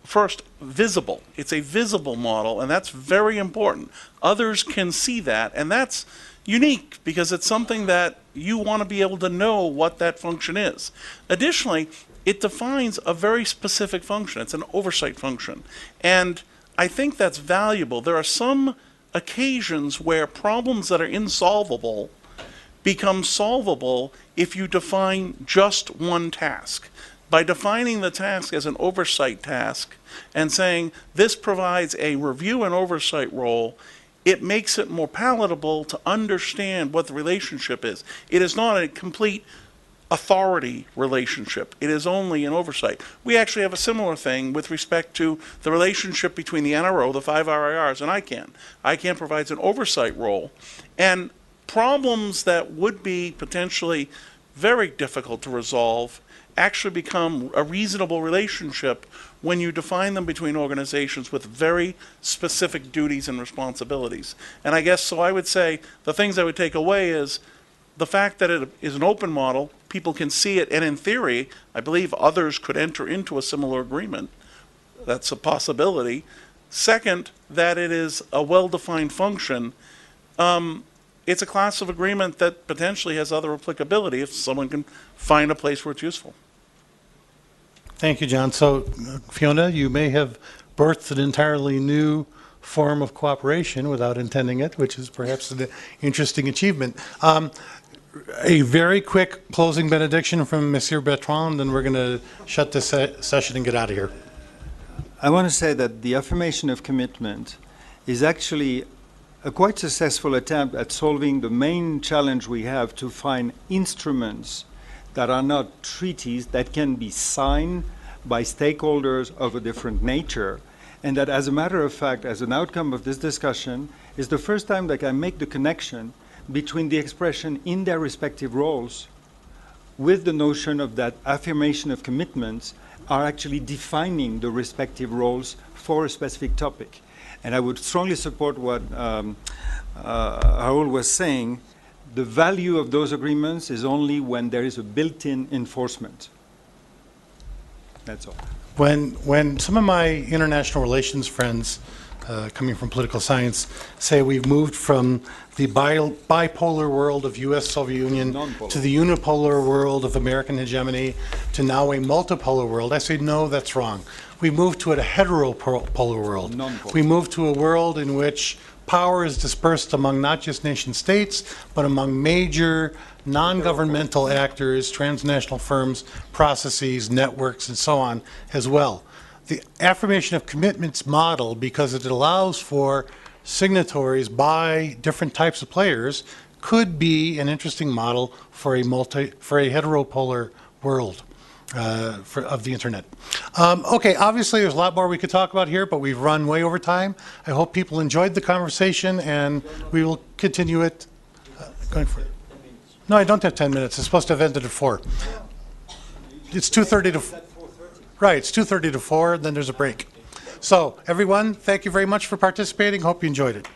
first visible. It's a visible model, and that's very important. Others can see that, and that's unique because it's something that you want to be able to know what that function is. Additionally, it defines a very specific function. It's an oversight function. And I think that's valuable. There are some occasions where problems that are insolvable become solvable if you define just one task. By defining the task as an oversight task and saying this provides a review and oversight role, it makes it more palatable to understand what the relationship is. It is not a complete authority relationship. It is only an oversight. We actually have a similar thing with respect to the relationship between the NRO, the 5 RIRs, and ICANN. ICANN provides an oversight role. And problems that would be potentially very difficult to resolve actually become a reasonable relationship when you define them between organizations with very specific duties and responsibilities. And I guess, so I would say, the things I would take away is the fact that it is an open model, people can see it, and in theory, I believe others could enter into a similar agreement. That's a possibility. Second, that it is a well-defined function. It's a class of agreement that potentially has other applicability if someone can find a place where it's useful. Thank you, John. So, Fiona, you may have birthed an entirely new form of cooperation without intending it, which is perhaps an interesting achievement. A very quick closing benediction from Monsieur Bertrand, and we're going to shut this session and get out of here. I want to say that the affirmation of commitment is actually a quite successful attempt at solving the main challenge we have to find instruments that are not treaties that can be signed by stakeholders of a different nature. And that, as a matter of fact, as an outcome of this discussion, is the first time that I make the connection between the expression in their respective roles with the notion of that affirmation of commitments are actually defining the respective roles for a specific topic. And I would strongly support what Raoul was saying. The value of those agreements is only when there is a built-in enforcement. That's all. When some of my international relations friends coming from political science say we've moved from the bipolar world of U.S. Soviet Union to the unipolar world of American hegemony to now a multipolar world, I say no, that's wrong. We moved to a heteropolar world. We moved to a world in which power is dispersed among not just nation states, but among major non-governmental actors, transnational firms, processes, networks, and so on as well. The affirmation of commitments model, because it allows for signatories by different types of players, could be an interesting model for a heteropolar world of the internet. Okay, obviously there's a lot more we could talk about here, but we've run way over time. I hope people enjoyed the conversation, and we will continue it going forward. No, I don't have 10 minutes. It's supposed to have ended at 4. It's 2:30 to 4. Right, it's 2:30 to 4, and then there's a break. So, everyone, thank you very much for participating. Hope you enjoyed it.